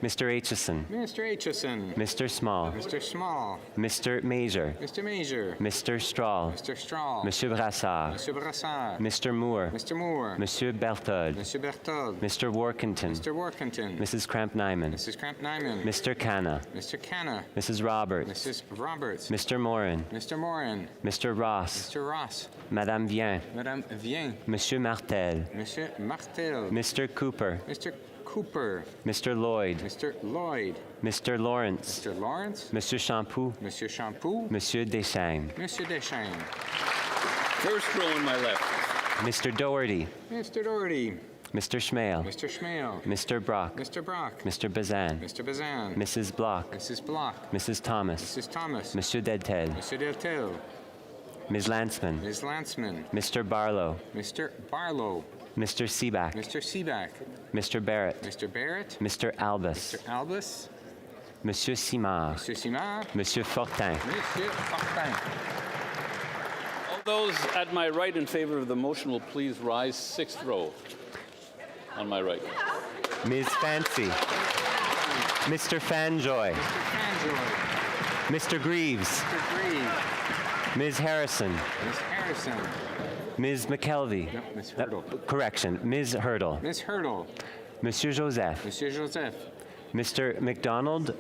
Mr. Aitchison. Mr. Aitchison. Mr. Small. Mr. Small. Mr. Major. Mr. Major. Mr. Strahl. Mr. Strahl. Monsieur Brassard. Monsieur Brassard. Mr. Moore. Mr. Moore. Monsieur Berthold. Monsieur Berthold. Mr. Workington. Mr. Workington. Mrs. Cramp-Nyman. Mrs. Cramp-Nyman. Mr. Canna. Mr. Canna. Mrs. Roberts. Mrs. Roberts. Mr. Morin. Mr. Morin. Mr. Ross. Mr. Ross. Madame Vien. Madame Vien. Monsieur Martel. Monsieur Martel. Mr. Cooper. Mr. Cooper. Mr. Lloyd. Mr. Lloyd. Mr. Lawrence. Mr. Lawrence. Monsieur Champoux. Monsieur Champoux. Monsieur Deschamps. Monsieur Deschamps. First row on my left. Mr. Doherty. Mr. Doherty. Mr. Schmale. Mr. Schmale. Mr. Brock. Mr. Brock. Mr. Bazan. Mr. Bazan. Mrs. Block. Mrs. Block. Mrs. Thomas. Mrs. Thomas. Monsieur Deltel. Monsieur Deltel. Ms. Lanceman. Ms. Lanceman. Mr. Barlow. Mr. Barlow. Mr. Seaback. Mr. Seaback. Mr. Barrett. Mr. Barrett. Mr. Albus. Mr. Albus. Monsieur Simard. Monsieur Simard. Monsieur Fortin. Monsieur Fortin. All those at my right in favor of the motion will please rise. Sixth row on my right. Ms. Fancy. Mr. Fanjoy. Mr. Greaves. Mr. Greaves. Ms. Harrison. Ms. Harrison. Ms. McKelvey. No, Ms. Hurdle. Correction. Ms. Hurdle. Ms. Hurdle. Monsieur Joseph. Monsieur Joseph. Mr. McDonald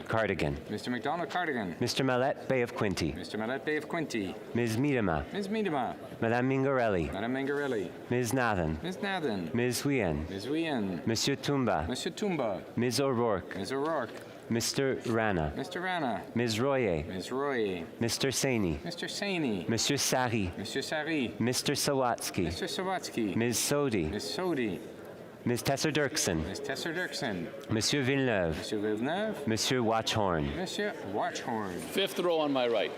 Cardigan. Mr. McDonald Cardigan. Mr. Mallet Bay of Quinty. Mr. Mallet Bay of Quinty. Ms. Miedema. Ms. Miedema. Madame Mingarelli. Madame Mingarelli. Ms. Nathan. Ms. Nathan. Ms. Wien. Ms. Wien. Monsieur Tumba. Monsieur Tumba. Ms. O'Rourke. Ms. O'Rourke. Mr. Rana. Mr. Rana. Ms. Royer. Ms. Royer. Mr. Saini. Mr. Saini. Monsieur Sari. Monsieur Sari. Mr. Sawatsky. Mr. Sawatsky. Ms. Sodi. Ms. Sodi. Ms. Tesser Dirksen. Ms. Tesser Dirksen. Monsieur Villeneuve. Monsieur Villeneuve. Monsieur Watchhorn. Monsieur Watchhorn. Fifth row on my right.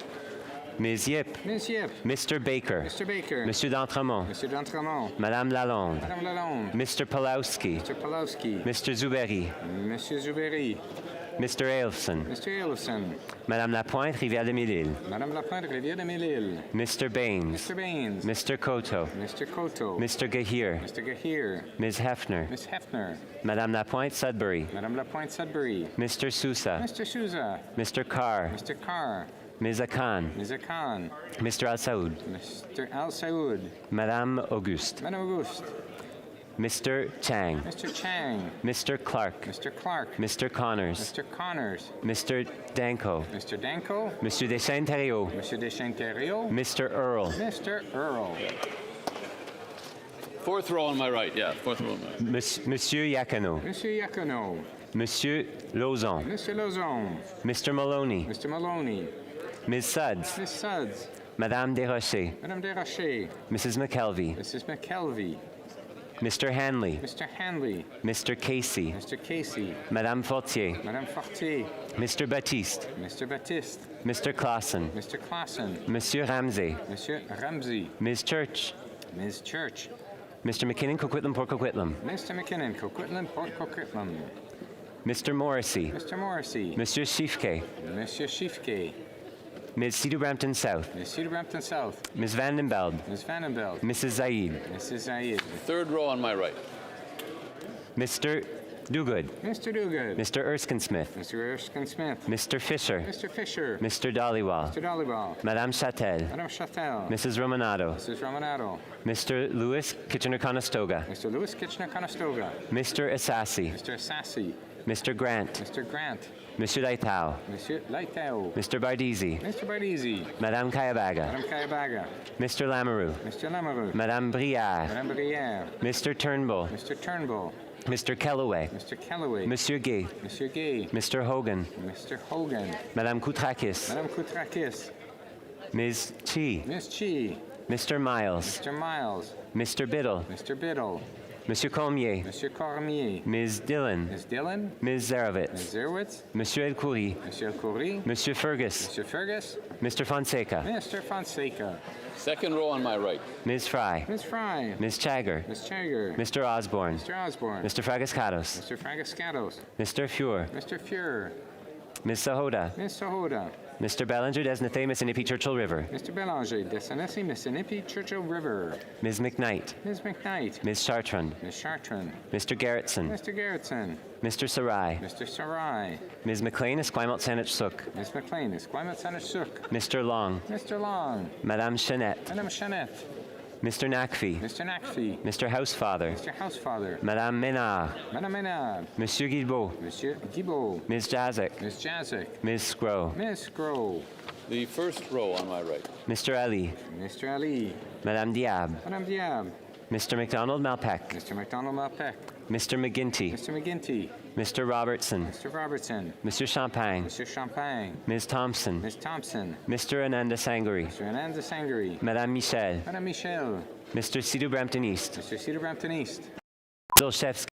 Ms. Yip. Ms. Yip. Mr. Baker. Mr. Baker. Monsieur d'Entremont. Monsieur d'Entremont. Madame Lalonde. Madame Lalonde. Mr. Palowski. Mr. Palowski. Mr. Zuberi. Monsieur Zuberi. Mr. Ailson. Mr. Ailson. Madame Lapointe, Rivière-de-Mille-Îles. Madame Lapointe, Rivière-de-Mille-Îles. Mr. Baines. Mr. Baines. Mr. Coteau. Mr. Coteau. Mr. Gahir. Mr. Gahir. Ms. Hefner. Ms. Hefner. Madame Lapointe, Sudbury. Madame Lapointe, Sudbury. Mr. Sousa. Mr. Sousa. Mr. Carr. Mr. Carr. Ms. Akan. Ms. Akan. Mr. Al Saoud. Mr. Al Saoud. Madame Auguste. Madame Auguste. Mr. Chang. Mr. Chang. Mr. Clark. Mr. Clark. Mr. Connors. Mr. Connors. Mr. Danko. Mr. Danko. Monsieur Deschênes-Thériault. Monsieur Deschênes-Thériault. Mr. Earl. Mr. Earl. Fourth row on my right, yeah, fourth row on my right. Monsieur Yakano. Monsieur Yakano. Monsieur Lauzon. Mr. Lauzon. Mr. Maloney. Mr. Maloney. Ms. Suds. Ms. Suds. Madame Desrochers. Madame Desrochers. Mrs. McKelvey. Mrs. McKelvey. Mr. Hanley. Mr. Hanley. Mr. Casey. Mr. Casey. Madame Fortier. Madame Fortier. Mr. Baptiste. Mr. Baptiste. Mr. Clausen. Mr. Clausen. Monsieur Ramsey. Monsieur Ramsey. Ms. Church. Ms. Church. Mr. McKinnon, Coquitlam, Port Coquitlam. Mr. McKinnon, Coquitlam, Port Coquitlam. Mr. Morrissey. Mr. Morrissey. Monsieur Schiefke. Monsieur Schiefke. Ms. Cedar Brampton South. Ms. Cedar Brampton South. Ms. Vandenbeld. Ms. Vandenbeld. Mrs. Zaid. Mrs. Zaid. Third row on my right. Mr. Dogood. Mr. Dogood. Mr. Erskine-Smith. Mr. Erskine-Smith. Mr. Fisher. Mr. Fisher. Mr. Dollywall. Mr. Dollywall. Madame Châtel. Madame Châtel. Mrs. Romanado. Mrs. Romanado. Mr. Lewis Kitchener-Conestoga. Mr. Lewis Kitchener-Conestoga. Mr. Assassi. Mr. Assassi. Mr. Grant. Mr. Grant. Monsieur Laitao. Monsieur Laitao. Mr. Bardisi. Mr. Bardisi. Madame Kayabaga. Madame Kayabaga. Mr. Lamoureux. Mr. Lamoureux. Madame Brière. Madame Brière. Mr. Turnbull. Mr. Turnbull. Mr. Kellaway. Mr. Kellaway. Monsieur Gay. Monsieur Gay. Mr. Hogan. Mr. Hogan. Madame Koutrakis. Madame Koutrakis. Ms. Chi. Miss Chi. Mr. Miles. Mr. Miles. Mr. Biddle. Mr. Biddle. Monsieur Cormier. Monsieur Cormier. Ms. Dillon. Ms. Dillon. Ms. Zarovitz. Ms. Zerwitz. Monsieur El Khoury. Monsieur Khoury. Monsieur Fergus. Monsieur Fergus. Mr. Fonseca. Mr. Fonseca. Second row on my right. Ms. Fry. Ms. Fry. Ms. Chagger. Ms. Chagger. Mr. Osborne. Mr. Osborne. Mr. Fragascatos. Mr. Fragascatos. Mr. Fuhr. Mr. Fuhrer. Ms. Sahoda. Ms. Sahoda. Mr. Bellinger, Desnathe, Mississippi Churchill River. Mr. Belanger, Desanesi, Mississippi Churchill River. Ms. McKnight. Ms. McKnight. Ms. Chartrand. Ms. Chartrand. Mr. Gerritsen. Mr. Gerritsen. Mr. Sarai. Mr. Sarai. Ms. McLean, Esquimalt Saanich Suk. Ms. McLean, Esquimalt Saanich Suk. Mr. Long. Mr. Long. Madame Chanette. Madame Chanette. Mr. Nakfi. Mr. Nakfi. Mr. Housefather. Mr. Housefather. Madame Ménard. Madame Ménard. Monsieur Guilbeault. Monsieur Guilbeault. Ms. Jazik. Ms. Jazik. Ms. Scrow. Ms. Scrow. The first row on my right. Mr. Ali. Mr. Ali. Madame Diab. Madame Diab. Mr. McDonald Malpeck. Mr. McDonald Malpeck. Mr. McGinty. Mr. McGinty. Mr. Robertson. Mr. Robertson. Monsieur Champagne. Mr. Champagne. Ms. Thompson. Ms. Thompson. Mr. Ananda Sangari. Mr. Ananda Sangari. Madame Michel. Madame Michel. Mr. Cedar Brampton East. Mr. Cedar Brampton East. Dolszewski.